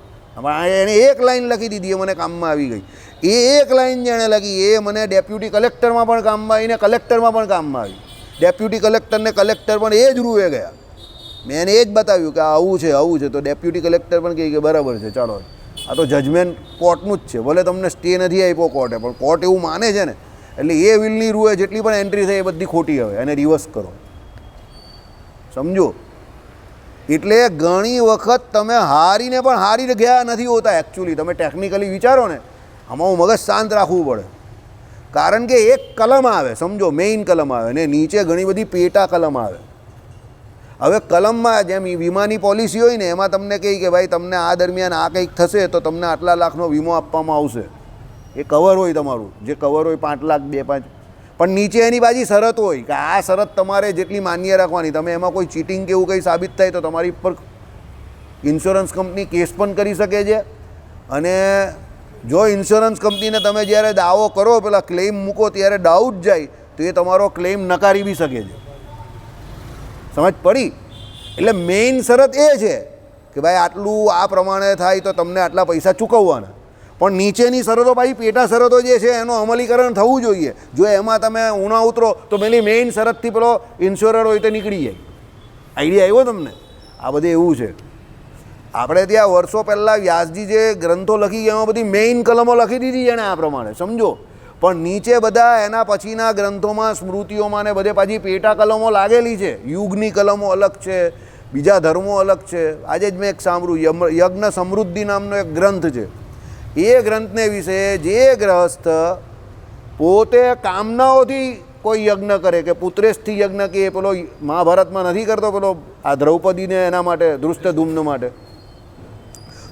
એને એક લાઈન લખી દીધી, એ મને કામમાં આવી ગઈ. એ એક લાઈન જેણે લખી એ મને ડેપ્યુટી કલેક્ટરમાં પણ કામમાં આવીને કલેક્ટરમાં પણ કામમાં આવી. ડેપ્યુટી કલેક્ટરને કલેક્ટર પણ એ જ રૂએ ગયા. મેં એને એ જ બતાવ્યું કે આવું છે આવું છે, તો ડેપ્યુટી કલેક્ટર પણ કહે કે બરાબર છે, ચાલો આ તો જજમેન્ટ કોર્ટનું જ છે, ભલે તમને સ્ટે નથી આપ્યો કોર્ટે, પણ કોર્ટ એવું માને છે ને, એટલે એ વિલની રૂએ જેટલી પણ એન્ટ્રી થઈ એ બધી ખોટી હવે એને રિવર્સ કરો, સમજો. એટલે ઘણી વખત તમે હારીને પણ હારી ગયા નથી હોતા. એકચ્યુઅલી તમે ટેકનિકલી વિચારો ને આમાં મગજ શાંત રાખવું પડે, કારણ કે એક કલમ આવે, સમજો મેઇન કલમ આવે ને નીચે ઘણી બધી પેટા કલમ આવે. હવે કલમમાં જેમ વીમાની પોલિસી હોય ને એમાં તમને કહે કે ભાઈ તમને આ દરમિયાન આ કંઈક થશે તો તમને આટલા લાખનો વીમો આપવામાં આવશે. એ કવર હોય તમારું, જે કવર હોય 5 લાખ 2-5, પણ નીચે એની બાજુ શરત હોય કે આ શરત તમારે જેટલી માન્ય રાખવાની. તમે એમાં કોઈ ચીટિંગ કે એવું કંઈ સાબિત થાય તો તમારી પર ઇન્સ્યોરન્સ કંપની કેસ પણ કરી શકે છે. અને જો ઇન્સ્યોરન્સ કંપનીને તમે જ્યારે દાવો કરો, પેલા ક્લેમ મૂકો ત્યારે ડાઉટ જાય તો એ તમારો ક્લેમ નકારી બી શકે છે. સમજ પડી? એટલે મેઇન શરત એ છે કે ભાઈ આટલું આ પ્રમાણે થાય તો તમને આટલા પૈસા ચૂકવવાના. પણ નીચેની શરતો પાછી પેટા શરતો જે છે એનું અમલીકરણ થવું જોઈએ. જો એમાં તમે ઊણા ઉતરો તો પેલી મેઇન શરતથી પેલો ઇન્સ્યોરર હોય તો નીકળી જાય. આઈડિયા આવ્યો તમને? આ બધે એવું છે. આપણે ત્યાં વર્ષો પહેલાં વ્યાસજી જે ગ્રંથો લખી ગયા એમાં બધી મેઇન કલમો લખી દીધી છે ને આ પ્રમાણે, સમજો. પણ નીચે બધા એના પછીના ગ્રંથોમાં સ્મૃતિઓમાં ને બધે પાછી પેટા કલમો લાગેલી છે. યુગની કલમો અલગ છે, બીજા ધર્મો અલગ છે. આજે જ મેં એક સાંભળ્યું, યજ્ઞ સમૃદ્ધિ નામનો એક ગ્રંથ છે. એ ગ્રંથને વિશે જે ગ્રહસ્થ પોતે કામનાઓથી કોઈ યજ્ઞ કરે કે પુત્રેશથી યજ્ઞ કે પેલો મહાભારતમાં નથી કરતો પેલો આ દ્રૌપદીને એના માટે ધૃષ્ટધુમ્ન માટે,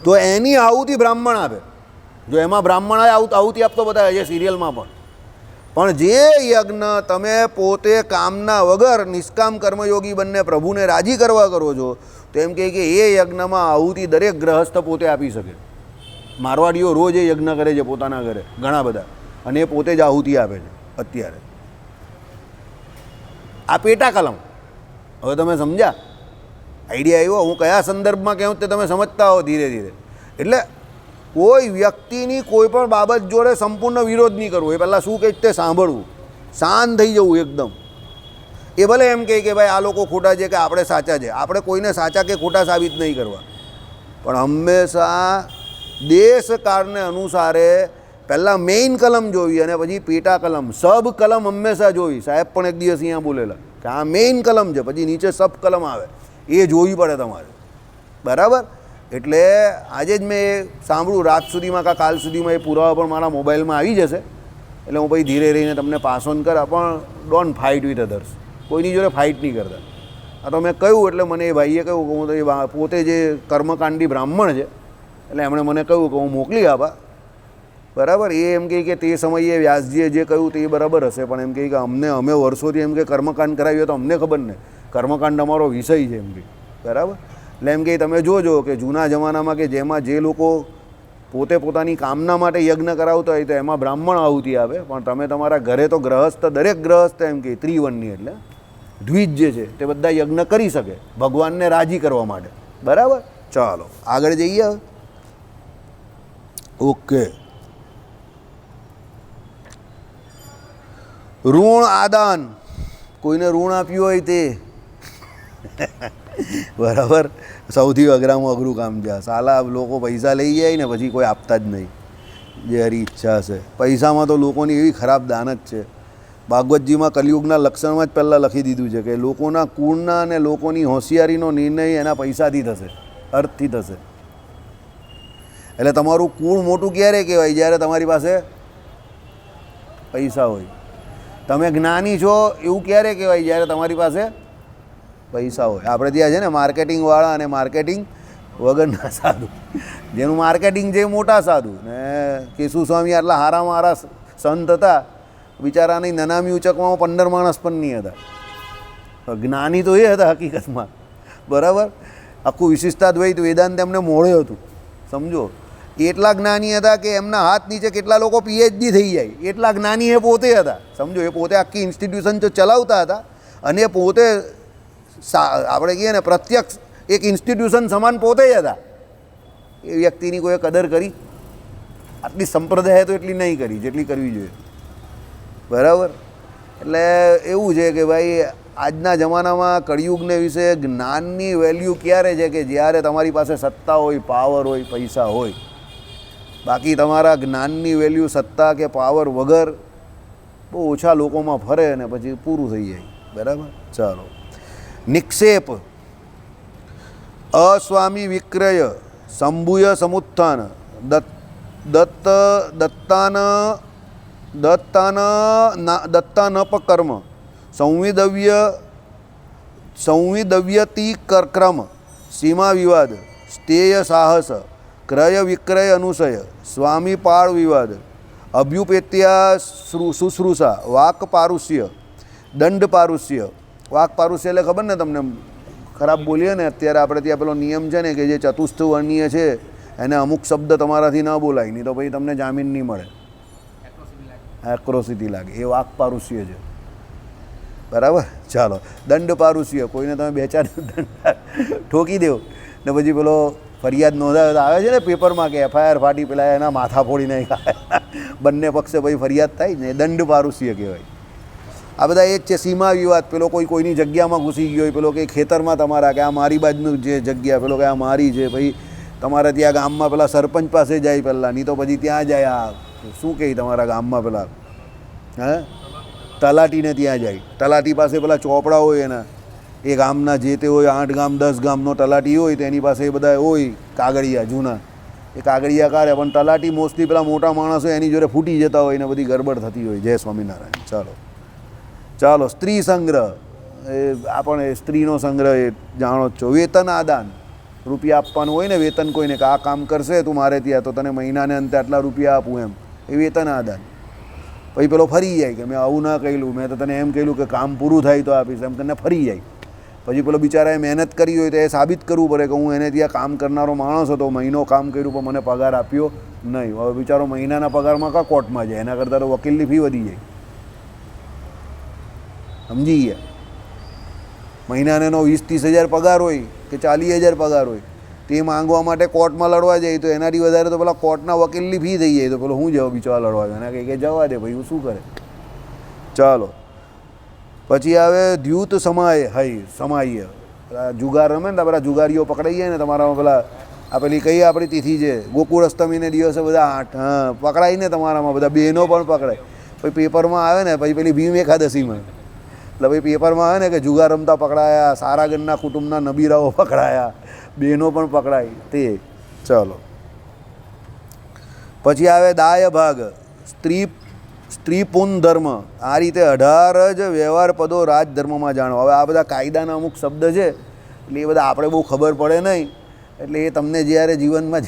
તો એની આહુતિ બ્રાહ્મણ આપે. જો એમાં બ્રાહ્મણ આહુતિ આપતો બતાવે છે સિરિયલમાં પણ જે યજ્ઞ તમે પોતે કામના વગર નિષ્કામ કર્મયોગી બંને પ્રભુને રાજી કરવા કરો છો તો એમ કહે કે એ યજ્ઞમાં આહુતિ દરેક ગ્રહસ્થ પોતે આપી શકે. મારવાડીઓ રોજ એ યજ્ઞ કરે છે પોતાના ઘરે ઘણા બધા, અને એ પોતે જ આહુતિ આપે છે અત્યારે. આ પેટા કલમ. હવે તમે સમજ્યા? આઈડિયા આવ્યો? હું કયા સંદર્ભમાં કહું તે તમે સમજતા હો ધીરે ધીરે. એટલે કોઈ વ્યક્તિની કોઈ પણ બાબત જોડે સંપૂર્ણ વિરોધ નહીં કરવો. એ પહેલાં શું કહે તે સાંભળવું, શાંત થઈ જવું એકદમ. એ ભલે એમ કહે કે ભાઈ આ લોકો ખોટા છે કે આપણે સાચા છે, આપણે કોઈને સાચા કે ખોટા સાબિત નહીં કરવા, પણ હંમેશા દેશ કાળને અનુસારે પહેલાં મેઇન કલમ જોવી અને પછી પેટા કલમ, સબ કલમ હંમેશા જોવી. સાહેબ પણ એક દિવસ અહીંયા બોલેલા કે આ મેઇન કલમ છે, પછી નીચે સબ કલમ આવે, એ જોવી પડે તમારે. બરાબર? એટલે આજે જ મેં એ સાંભળ્યું, રાત સુધીમાં કાં કાલ સુધીમાં એ પુરાવા પણ મારા મોબાઈલમાં આવી જશે. એટલે હું પછી ધીરે રહીને તમને પાસ ઓન કરા, પણ ડોન્ટ ફાઇટ વિથ અધર્સ. કોઈની જોડે ફાઇટ નહીં કરતા. આ તો મેં કહ્યું એટલે મને એ ભાઈએ કહ્યું કે હું તો એ પોતે જે કર્મકાંડી બ્રાહ્મણ છે એટલે એમણે મને કહ્યું કે હું મોકલી આપા. બરાબર? એ એમ કહે કે તે સમયે વ્યાસજીએ જે કહ્યું તે બરાબર હશે, પણ એમ કહે કે અમે વર્ષોથી એમ કે કર્મકાંડ કરાવ્યું તો અમને ખબર ને, કર્મકાંડ અમારો વિષય છે એમ કે. બરાબર? એટલે એમ કે તમે જોજો કે જૂના જમાનામાં કે જેમાં જે લોકો પોતે પોતાની કામના માટે યજ્ઞ કરાવતા હોય તો એમાં બ્રાહ્મણ આહુતિ આપે, પણ તમે તમારા ઘરે તો ગ્રહસ્થ, દરેક ગ્રહસ્થ એમ કે ત્રિવર્ણની એટલે દ્વિજ જે છે તે બધા યજ્ઞ કરી શકે ભગવાનને રાજી કરવા માટે. બરાબર? ચાલો આગળ જઈએ. ઓકે. ઋણ આદાન, કોઈને ઋણ આપ્યું હોય તે બરાબર, સૌથી અઘરામાં અઘરું કામ છે. સાલા લોકો પૈસા લઈ જાય ને પછી કોઈ આપતા જ નહીં, જે હરી ઈચ્છા હશે. પૈસામાં તો લોકોની એવી ખરાબ દાનત છે. ભાગવતજીમાં કલિયુગના લક્ષણમાં જ પહેલાં લખી દીધું છે કે લોકોના કુળના અને લોકોની હોશિયારીનો નિર્ણય એના પૈસાથી થશે, અર્થથી થશે. એટલે તમારું કુળ મોટું ક્યારે કહેવાય? જ્યારે તમારી પાસે પૈસા હોય. તમે જ્ઞાની છો એવું ક્યારે કહેવાય? જ્યારે તમારી પાસે પૈસા હોય. આપણે ત્યાં છે ને માર્કેટિંગવાળા અને માર્કેટિંગ વગરના સાધુ. જેનું માર્કેટિંગ છે મોટા સાધુ. ને કેશુ સ્વામી આટલા હારામાં હારા સંત હતા, બિચારાની નનામી ઉચકવામાં 15 માણસ પણ નહીં હતા. જ્ઞાની તો એ હતા હકીકતમાં. બરાબર? આખું વિશિષ્ટાદ્વૈત વેદાંત એમને મોડે હતું, સમજો. એટલા જ્ઞાની હતા કે એમના હાથ નીચે કેટલા લોકો પીએચડી થઈ જાય, એટલા જ્ઞાની એ પોતે હતા, સમજો. એ પોતે આખી ઇન્સ્ટિટ્યુશન જો ચલાવતા હતા અને એ પોતે આપણે કહીએ ને પ્રત્યક્ષ એક ઇન્સ્ટિટ્યુશન સમાન પોતે જ હતા. એ વ્યક્તિની કોઈ કદર કરી? આટલી સંપ્રદાય તો એટલી નહીં કરી જેટલી કરવી જોઈએ. બરાબર? એટલે એવું છે કે ભાઈ આજના જમાનામાં કળિયુગને વિશે જ્ઞાનની વેલ્યુ ક્યારે છે કે જ્યારે તમારી પાસે સત્તા હોય, પાવર હોય, પૈસા હોય. બાકી તમારા જ્ઞાનની વેલ્યુ સત્તા કે પાવર વગર બહુ ઓછા લોકોમાં ફરે અને પછી પૂરું થઈ જાય. બરાબર? ચાલો. નિક્ષેપ, અસ્વામી વિક્રય, સંભૂય સમુત્થાન, દત્તાનપકર્મ સંવિદવ્યતિ કર્મ સીમા વિવાદ સ્તેય સાહસ ક્રય વિક્રય અનુસય સ્વામી પાળ વિવાદ અભ્યુપેત્યા શુશ્રૂષા વાક પારુષ્ય દંડ પારુષ્ય. વાક પારુષ્ય એટલે ખબર ને તમને, ખરાબ બોલીએ ને અત્યારે આપણે ત્યાં પેલો નિયમ છે ને કે જે ચતુસ્થ વર્ણીય છે એને અમુક શબ્દ તમારાથી ન બોલાય, નહીં તો પછી તમને જામીન નહીં મળે, એક્રોસિટી લાગે, એ વાક પારુષ્ય છે. બરાબર. ચાલો, દંડ પારુષ્ય, કોઈને તમે 2-4 દંડ ઠોકી દેવો ને પછી પેલો ફરિયાદ નોંધાવે તો આવે છે ને પેપરમાં કે FIR ફાટી પેલા એના માથા ફોડી નહીં ખાય, બંને પક્ષે પછી ફરિયાદ થાય ને, દંડ પારુષ્ય કહેવાય. આ બધા એ જ છે. સીમા વિવાદ, પેલો કોઈની જગ્યામાં ઘૂસી ગયો હોય, પેલો કંઈ ખેતરમાં તમારા કે આ મારી બાજુનું જે જગ્યા, પેલો કે આ મારી છે, પછી તમારે ત્યાં ગામમાં પેલા સરપંચ પાસે જાય પહેલાં, નહીં તો પછી ત્યાં જાય આ શું કહે તમારા ગામમાં પેલા તલાટીને ત્યાં જાય, તલાટી પાસે પેલા ચોપડા હોય એના, એ ગામના જે તે હોય 8 ગામ 10 ગામનો તલાટી હોય તો એની પાસે એ બધા હોય કાગળિયા જૂના, એ કાગળિયા કાઢે, પણ તલાટી મોસ્ટલી પેલા મોટા માણસો એની જોડે ફૂટી જતા હોય ને બધી ગડબડ થતી હોય. જય સ્વામિનારાયણ. ચાલો, સ્ત્રી સંગ્રહ, એ આપણે સ્ત્રીનો સંગ્રહ એ જાણો જ છો. વેતન આદાન, રૂપિયા આપવાનું હોય ને વેતન કોઈને કે આ કામ કરશે તું મારે ત્યાં તો તને મહિનાને અંતે આટલા રૂપિયા આપું, એમ, એ વેતન આદાન. પછી પેલો ફરી જાય કે મેં આવું ના કહેલું, મેં તો તને એમ કહેલું કે કામ પૂરું થાય તો આપીશ, એમ કરીને ફરી જાય. પછી પેલો બિચારાએ મહેનત કરી હોય તો એ સાબિત કરવું પડે કે હું એને ત્યાં કામ કરનારો માણસ હતો, મહિનો કામ કર્યું પણ મને પગાર આપ્યો નહીં. હવે બિચારો મહિનાના પગારમાં કાં કોર્ટમાં જાય, એના કરતાં તો વકીલની ફી વધી જાય. સમજી ગયા? મહિનાનો 20-30 હજાર પગાર હોય કે 40,000 પગાર હોય, તે માંગવા માટે કોર્ટમાં લડવા જાય તો એનાથી વધારે તો પેલા કોર્ટના વકીલની ફી થઈ જાય, તો પેલો હું જવા બિચારા લડવા જાય, એના કંઈ કે જવા દે ભાઈ, હું શું કરે. ચાલો, પછી આવે દ્યુત સમાય, જુગાર રમે ને પેલા જુગારીઓ પકડાઈ જાય ને તમારામાં, પેલા આ પેલી કઈ આપણી તિથિ છે ગોકુળ અષ્ટમીને દિવસે બધા પકડાઈને તમારામાં બધા બહેનો પણ પકડાય. પછી પેપરમાં આવે ને પછી પેલી ભીમ એકાદશીમાં, એટલે ભાઈ પેપરમાં આવે ને કે જુગાર રમતા પકડાયા, સારાગઢના કુટુંબના નબીરાઓ પકડાયા, બહેનો પણ પકડાય તે. ચાલો, પછી આવે દાય ભાગ, સ્ત્રી પુન ધર્મ. આ રીતે 18 જ વ્યવહાર પદો રાજધર્મમાં જાણો. હવે આ બધા કાયદાના અમુક શબ્દ છે એટલે એ બધા આપણે બહુ ખબર પડે નહીં, એટલે એ તમને જ્યારે જીવનમાં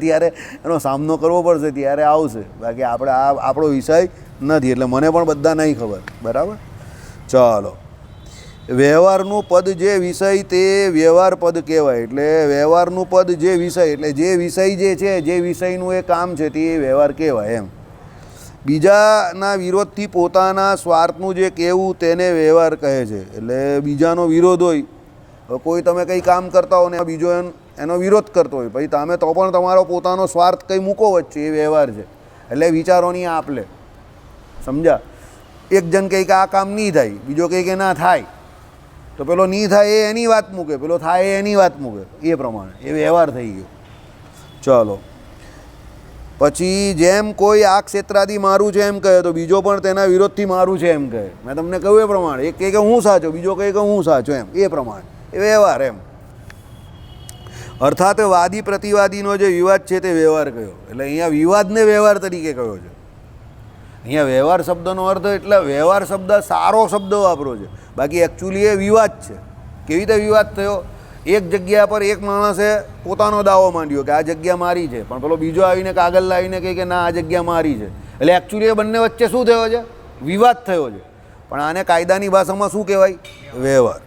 ત્યારે એનો સામનો કરવો પડશે ત્યારે આવશે, બાકી આપણે આપણો વિષય નથી, એટલે મને પણ બધા નહીં ખબર. બરાબર. ચાલો, વ્યવહારનું પદ જે વિષય તે વ્યવહાર પદ કહેવાય. એટલે વ્યવહારનું પદ જે વિષય, એટલે જે વિષય જે છે, જે વિષયનું એ કામ છે તે વ્યવહાર કહેવાય. એમ, બીજાના વિરોધથી પોતાના સ્વાર્થનું જે કહેવું તેને વ્યવહાર કહે છે. એટલે બીજાનો વિરોધ હોય, કોઈ તમે કંઈ કામ કરતા હો ને બીજો એનો વિરોધ કરતો હોય, પછી તમે તો પણ તમારો પોતાનો સ્વાર્થ કંઈ મૂકો વચ્ચે, એ વ્યવહાર છે. એટલે વિચારોની આપ લે, સમજ્યા? એક જણ કહે કે આ કામ નહીં થાય, બીજો કહે કે ના થાય, તો પેલો નહીં થાય એ એની વાત મૂકે, પેલો થાય એ એની વાત મૂકે, એ પ્રમાણે એ વ્યવહાર થઈ ગયો. ચાલો, પછી જેમ કોઈ આ ક્ષેત્રાથી મારું છે એમ કહે તો બીજો પણ તેના વિરોધથી મારું છે એમ કહે. મેં તમને કહ્યું એ પ્રમાણે, એક કહે કે હું સાચો, બીજો કહે કે હું સાચો, એમ, એ પ્રમાણે એ વ્યવહાર. એમ, અર્થાત વાદી પ્રતિવાદીનો જે વિવાદ છે તે વ્યવહાર કયો. એટલે અહીંયા વિવાદને વ્યવહાર તરીકે કયો છે. અહીંયા વ્યવહાર શબ્દનો અર્થ, એટલે વ્યવહાર શબ્દ સારો શબ્દ વાપરો છે, બાકી એકચ્યુઅલી એ વિવાદ છે. કેવી રીતે વિવાદ થયો? એક જગ્યા પર એક માણસે પોતાનો દાવો માંડ્યો કે આ જગ્યા મારી છે, પણ પેલો બીજો આવીને કાગળ લાવીને કહે કે ના આ જગ્યા મારી છે. એટલે એકચ્યુઅલી એ બંને વચ્ચે શું થયો છે? વિવાદ થયો છે. પણ આને કાયદાની ભાષામાં શું કહેવાય? વ્યવહાર.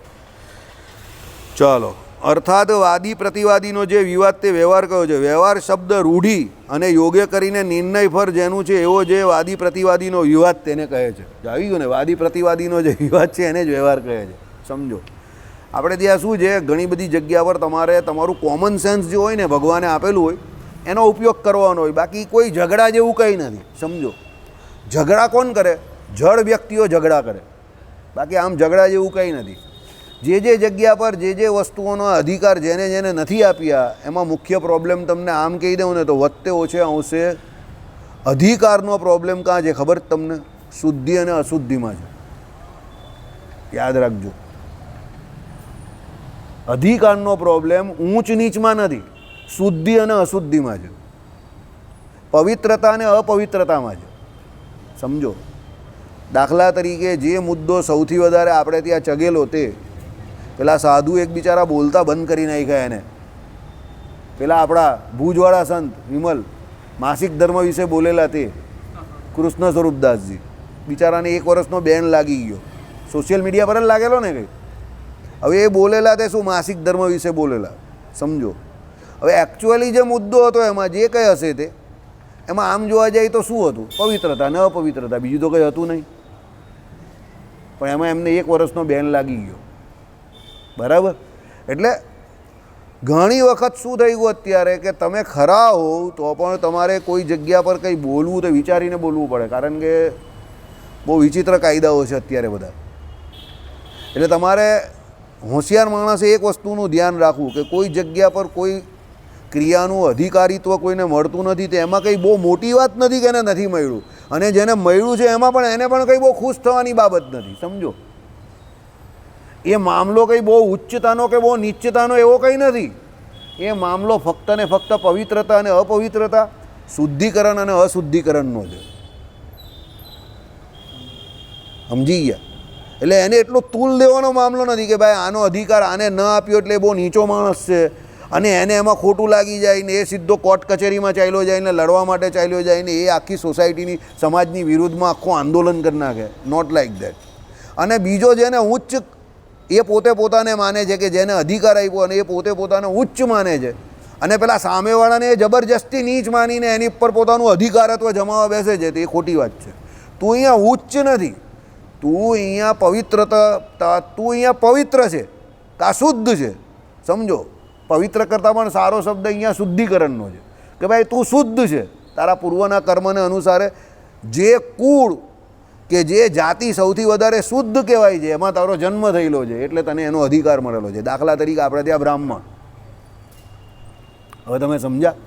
ચાલો, અર્થાત વાદી પ્રતિવાદીનો જે વિવાદ તે વ્યવહાર કયો છે. વ્યવહાર શબ્દ રૂઢિ અને યોગ્ય કરીને નિર્ણય પર જેનું છે એવો જે વાદી પ્રતિવાદીનો વિવાદ તેને કહે છે. આવી ગયું ને? વાદી પ્રતિવાદીનો જે વિવાદ છે એને જ વ્યવહાર કહે છે. સમજો, આપણે ત્યાં શું છે, ઘણી બધી જગ્યા પર તમારે તમારું કોમન સેન્સ જે હોય ને ભગવાને આપેલું હોય એનો ઉપયોગ કરવાનો હોય, બાકી કોઈ ઝઘડા જેવું કંઈ નથી. સમજો, ઝઘડા કોણ કરે? જડ વ્યક્તિઓ ઝઘડા કરે, બાકી આમ ઝઘડા જેવું કંઈ નથી. જે જગ્યા પર જે વસ્તુઓનો અધિકાર જેને જેને નથી આપ્યા એમાં મુખ્ય પ્રોબ્લેમ તમને આમ કહી દઉં ને તો વધતે ઓછે અંશે અધિકારનો પ્રોબ્લેમ કાં છે ખબર તમને? શુદ્ધિ અને અશુદ્ધિમાં છે. યાદ રાખજો, અધિકારનો પ્રોબ્લેમ ઊંચ નીચમાં નથી, શુદ્ધિ અને અશુદ્ધિમાં છે. પવિત્રતા અને અપવિત્રતામાં છે. સમજો, દાખલા તરીકે જે મુદ્દો સૌથી વધારે આપણે ત્યાં ચગેલો તે પેલા સાધુ એક બિચારા બોલતા બંધ કરી નાખ્યા એને. પેલા આપણા ભુજવાળા સંત વિમલ માસિક ધર્મ વિશે બોલેલા તે કૃષ્ણ સ્વરૂપદાસજી બિચારાને 1 વર્ષનો બેન લાગી ગયો. સોશિયલ મીડિયા પર જ લાગેલો ને કંઈ. હવે એ બોલેલા તે શું માસિક ધર્મ વિશે બોલેલા. સમજો, હવે એકચ્યુઅલી જે મુદ્દો હતો એમાં જે કંઈ હશે તે એમાં આમ જોવા જાય તો શું હતું? પવિત્રતા ને અપવિત્રતા, બીજું તો કંઈ હતું નહીં. પણ એમાં એમને 1 વર્ષનો બેન લાગી ગયો. બરાબર. એટલે ઘણી વખત શું થઈ ગયું અત્યારે કે તમે ખરા હોવ તો પણ તમારે કોઈ જગ્યા પર કંઈ બોલવું તો વિચારીને બોલવું પડે, કારણ કે બહુ વિચિત્ર કાયદાઓ છે અત્યારે બધા. એટલે તમારે હોશિયાર માણસે એક વસ્તુનું ધ્યાન રાખવું કે કોઈ જગ્યા પર કોઈ ક્રિયાનું અધિકારીત્વ કોઈને મળતું નથી તો એમાં કંઈ બહુ મોટી વાત નથી કે એને નથી મળ્યું, અને જેને મળ્યું છે એમાં પણ એને પણ કંઈ બહુ ખુશ થવાની બાબત નથી. સમજો, એ મામલો કંઈ બહુ ઉચ્ચતાનો કે બહુ નીચતાનો એવો કંઈ નથી. એ મામલો ફક્ત ને ફક્ત પવિત્રતા અને અપવિત્રતા, શુદ્ધિકરણ અને અશુદ્ધિકરણનો છે. સમજી ગયા? એટલે એને એટલો તૂલ દેવાનો મામલો નથી કે ભાઈ આનો અધિકાર આને ન આપ્યો એટલે બહુ નીચો માણસ છે અને એને એમાં ખોટું લાગી જાય ને એ સીધો કોર્ટ કચેરીમાં ચાલ્યો જાય ને લડવા માટે ચાલ્યો જાય ને એ આખી સોસાયટીની સમાજની વિરુદ્ધમાં આખું આંદોલન કરી નાખે. Not like that. અને બીજો જેને ઉચ્ચ, એ પોતે પોતાને માને છે કે જેને અધિકાર આપ્યો અને એ પોતે પોતાને ઉચ્ચ માને છે, અને પેલા સામેવાળાને એ જબરજસ્તી નીચ માનીને એની ઉપર પોતાનું અધિકારત્વ જમાવવા બેસે છે, તો એ ખોટી વાત છે. તું અહીંયા ઉચ્ચ નથી, તું અહીંયા પવિત્રતા, તું અહીંયા પવિત્ર છે કા શુદ્ધ છે. સમજો, પવિત્ર કરતાં પણ સારો શબ્દ અહીંયા શુદ્ધિકરણનો છે કે ભાઈ તું શુદ્ધ છે. તારા પૂર્વના કર્મને અનુસારે જે કુળ કે જે જાતિ સૌથી વધારે શુદ્ધ કહેવાય છે એમાં તારો જન્મ થયેલો છે એટલે તને એનો અધિકાર મળેલો છે. દાખલા તરીકે આપણે ત્યાં બ્રાહ્મણ. હવે તમે સમજ્યા?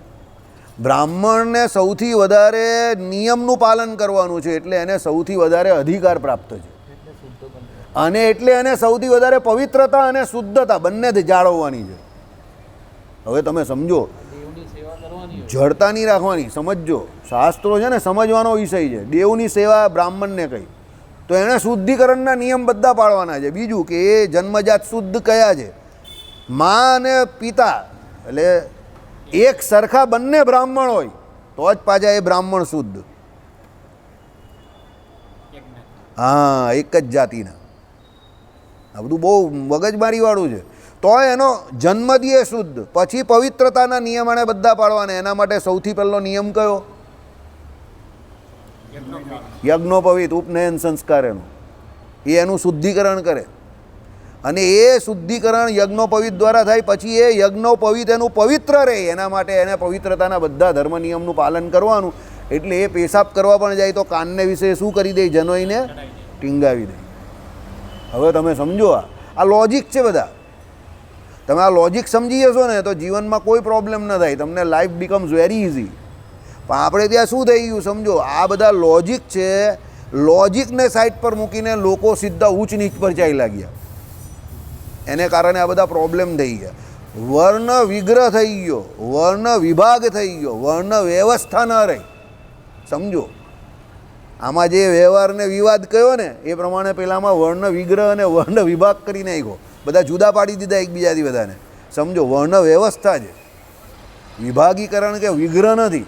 બ્રાહ્મણને સૌથી વધારે નિયમનું પાલન કરવાનું છે એટલે એને સૌથી વધારે અધિકાર પ્રાપ્ત છે, અને એટલે એને સૌથી વધારે પવિત્રતા અને શુદ્ધતા બંને જાળવવાની છે. હવે તમે સમજો, જડતા નહીં રાખવાની. સમજો, શાસ્ત્રો છે ને સમજવાનો વિષય છે. દેવની સેવા બ્રાહ્મણને કહી તો એણે શુદ્ધિકરણના નિયમ બધા પાળવાના છે. બીજું કે એ જન્મજાત શુદ્ધ કયા છે? મા અને પિતા એટલે એક સરખા બંને બ્રાહ્મણ હોય તો જ પાછા એ બ્રાહ્મણ શુદ્ધ. હા, એક જ જાતિના. આ બધું બહુ મગજમારીવાળું છે. તો એનો જન્મદીએ શુદ્ધ, પછી પવિત્રતાના નિયમ આણે બધા પાળવાના. એના માટે સૌથી પહેલો નિયમ કયો? યજ્ઞોપવિત, ઉપનયન સંસ્કાર. એનું શુદ્ધિકરણ કરે, અને એ શુદ્ધિકરણ યજ્ઞોપવિત દ્વારા થાય. પછી એ યજ્ઞોપવિત એનું પવિત્ર રહે એના માટે એને પવિત્રતાના બધા ધર્મ નિયમનું પાલન કરવાનું. એટલે એ પેશાબ કરવા પણ જાય તો કાનને વિશે શું કરી દે? જનોઈને ટીંગાવી દે. હવે તમે સમજો, આ લોજિક છે બધા. તમે આ લોજિક સમજી જશો ને તો જીવનમાં કોઈ પ્રોબ્લેમ ન થાય, તમને લાઈફ બીકમ્સ વેરી ઇઝી. પણ આપણે ત્યાં શું થઈ ગયું સમજો, આ બધા લોજિક છે, લોજિકને સાઈડ પર મૂકીને લોકો સીધા ઊંચ નીચ પર ચાલ્યા ગયા. એને કારણે આ બધા પ્રોબ્લેમ થઈ ગયા. વર્ણ વિગ્રહ થઈ ગયો, વર્ણ વિભાગ થઈ ગયો, વર્ણ વ્યવસ્થા ન રહી. સમજો, આમાં જે વ્યવહારને વિવાદ કયો ને એ પ્રમાણે પેલામાં વર્ણ વિગ્રહ અને વર્ણ વિભાગ કરી નાખ્યો. બધા જુદા પાડી દીધા એકબીજાથી બધાને. સમજો, વર્ણ વ્યવસ્થા છે, વિભાગીકરણ કે વિગ્રહ નથી.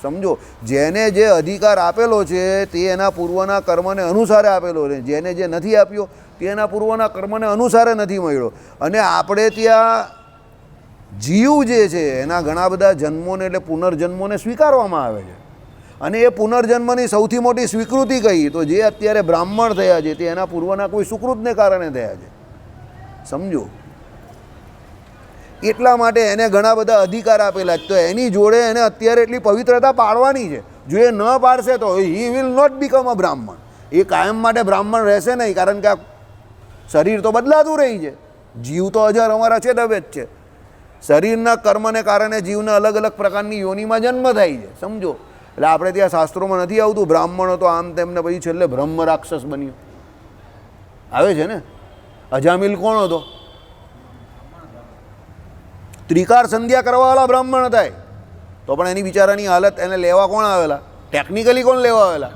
સમજો, જેને જે અધિકાર આપેલો છે તે એના પૂર્વના કર્મને અનુસારે આપેલો છે, જેને જે નથી આપ્યો તે એના પૂર્વના કર્મને અનુસારે નથી મળ્યો. અને આપણે ત્યાં જીવ જે છે એના ઘણા બધા જન્મોને એટલે પુનર્જન્મોને સ્વીકારવામાં આવે છે. અને એ પુનર્જન્મની સૌથી મોટી સ્વીકૃતિ કઈ તો જે અત્યારે બ્રાહ્મણ થયા છે તે એના પૂર્વના કોઈ સુકૃતને કારણે થયા છે. સમજો, એટલા માટે એને ઘણા બધા અધિકાર આપેલા છે. તો એની જોડે એને અત્યારે એટલી પવિત્રતા પાળવાની છે. જો એ ન પાડશે તો he will not become a Brahmin. એ કાયમ માટે બ્રાહ્મણ રહેશે નહીં, કારણ કે આ શરીર તો બદલાતું રહી છે. જીવ તો અજર અમારા છે, દબે જ છે. શરીરના કર્મને કારણે જીવને અલગ અલગ પ્રકારની યોનિમાં જન્મ થાય છે. સમજો, એટલે આપણે ત્યાં શાસ્ત્રોમાં નથી આવતું બ્રાહ્મણ હતો આમ તેમને પછી છેલ્લે બ્રહ્મ રાક્ષસ બન્યો. આવે છે ને, અજામિલ કોણ હતો? ત્રિકાર સંધ્યા કરવાવાળા બ્રાહ્મણ હતા. તો પણ એની બિચારાની હાલત, એને લેવા કોણ આવેલા? ટેકનિકલી કોણ લેવા આવેલા?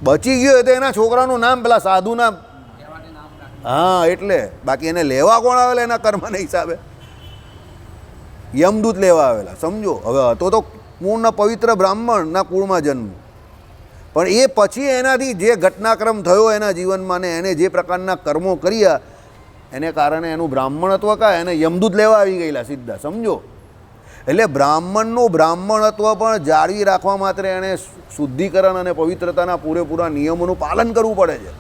બચી ગયો તો એના છોકરાનું નામ પેલા સાધુના, હા એટલે, બાકી એને લેવા કોણ આવેલા? એના કર્મના હિસાબે યમદૂત લેવા આવેલા, સમજો. હવે હતો તો પૂર્ણ પવિત્ર બ્રાહ્મણના કુળમાં જન્મ, પણ એ પછી એનાથી જે ઘટનાક્રમ થયો એના જીવનમાં ને એને જે પ્રકારના કર્મો કર્યા એને કારણે એનું બ્રાહ્મણત્વ કાંઈ એને યમદૂત લેવા આવી ગયેલા સીધા, સમજો. એટલે બ્રાહ્મણનું બ્રાહ્મણત્વ પણ જાળવી રાખવા માટે એણે શુદ્ધિકરણ અને પવિત્રતાના પૂરેપૂરા નિયમોનું પાલન કરવું પડે છે,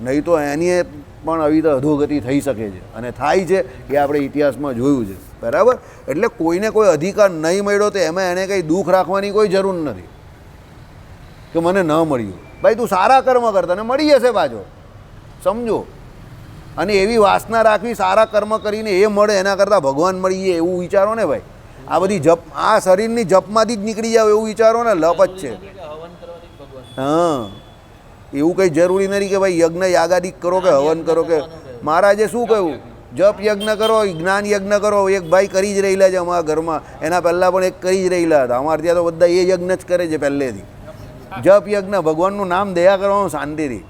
નહીં તો એની પણ આવી તો અધોગતિ થઈ શકે છે અને થાય છે, એ આપણે ઇતિહાસમાં જોયું છે, બરાબર. એટલે કોઈને કોઈ અધિકાર નહીં મળ્યો તો એમાં એને કંઈ દુઃખ રાખવાની કોઈ જરૂર નથી કે મને ન મળ્યું. ભાઈ તું સારા કર્મ કરતા ને મળી જશે પાછો, સમજો. અને એવી વાસના રાખવી સારા કર્મ કરીને એ મળે એના કરતાં ભગવાન મળી જાય એવું વિચારો ને ભાઈ. આ બધી જપ, આ શરીરની જપમાંથી જ નીકળી જાવ એવું વિચારો ને, લપ જ છે. હા, એવું કંઈ જરૂરી નથી કે ભાઈ યજ્ઞ યાગાદિક કરો કે હવન કરો કે મહારાજે શું કહ્યું, જપ યજ્ઞ કરો, જ્ઞાન યજ્ઞ કરો. એક ભાઈ કરી જ રહેલા છે અમારા ઘરમાં, એના પહેલાં પણ એક કરી જ રહેલા હતા. અમારે ત્યાં તો બધા એ યજ્ઞ જ કરે છે પહેલેથી, જપ યજ્ઞ, ભગવાનનું નામ દયા કરવાનું શાંતિથી,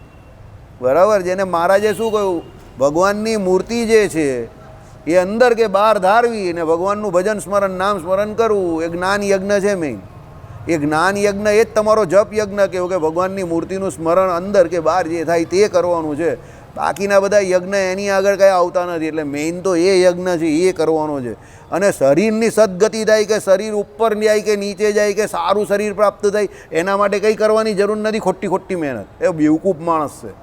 બરાબર. જેને મહારાજે શું કહ્યું, ભગવાનની મૂર્તિ જે છે એ અંદર કે બહાર ધારવી અને ભગવાનનું ભજન સ્મરણ નામ સ્મરણ કરવું, એ જ્ઞાન યજ્ઞ છે મેઇન. એ જ્ઞાન યજ્ઞ એ જ તમારો જપ યજ્ઞ કહેવું કે ભગવાનની મૂર્તિનું સ્મરણ અંદર કે બહાર જે થાય તે કરવાનું છે. બાકીના બધા યજ્ઞ એની આગળ કંઈ આવતા નથી. એટલે મેઇન તો એ યજ્ઞ છે એ કરવાનો છે. અને શરીરની સદગતિ થાય કે શરીર ઉપર જાય કે નીચે જાય કે સારું શરીર પ્રાપ્ત થાય એના માટે કંઈ કરવાની જરૂર નથી. ખોટી ખોટી મહેનત, એ બેવકૂફ માણસ છે,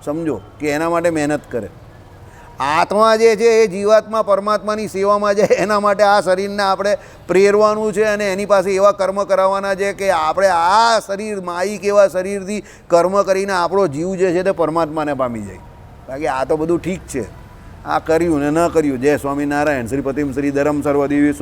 સમજો, કે એના માટે મહેનત કરે. આત્મા જે છે એ જીવાત્મા પરમાત્માની સેવામાં જાય એના માટે આ શરીરને આપણે પ્રેરવાનું છે અને એની પાસે એવા કર્મ કરાવવાના છે કે આપણે આ શરીર, માયિક એવા શરીરથી કર્મ કરીને આપણો જીવ જે છે તે પરમાત્માને પામી જાય. બાકી આ તો બધું ઠીક છે, આ કર્યું ને ન કર્યું. જય સ્વામિનારાયણ. શ્રીપતિમ શ્રી ધરમ સર્વદેવી.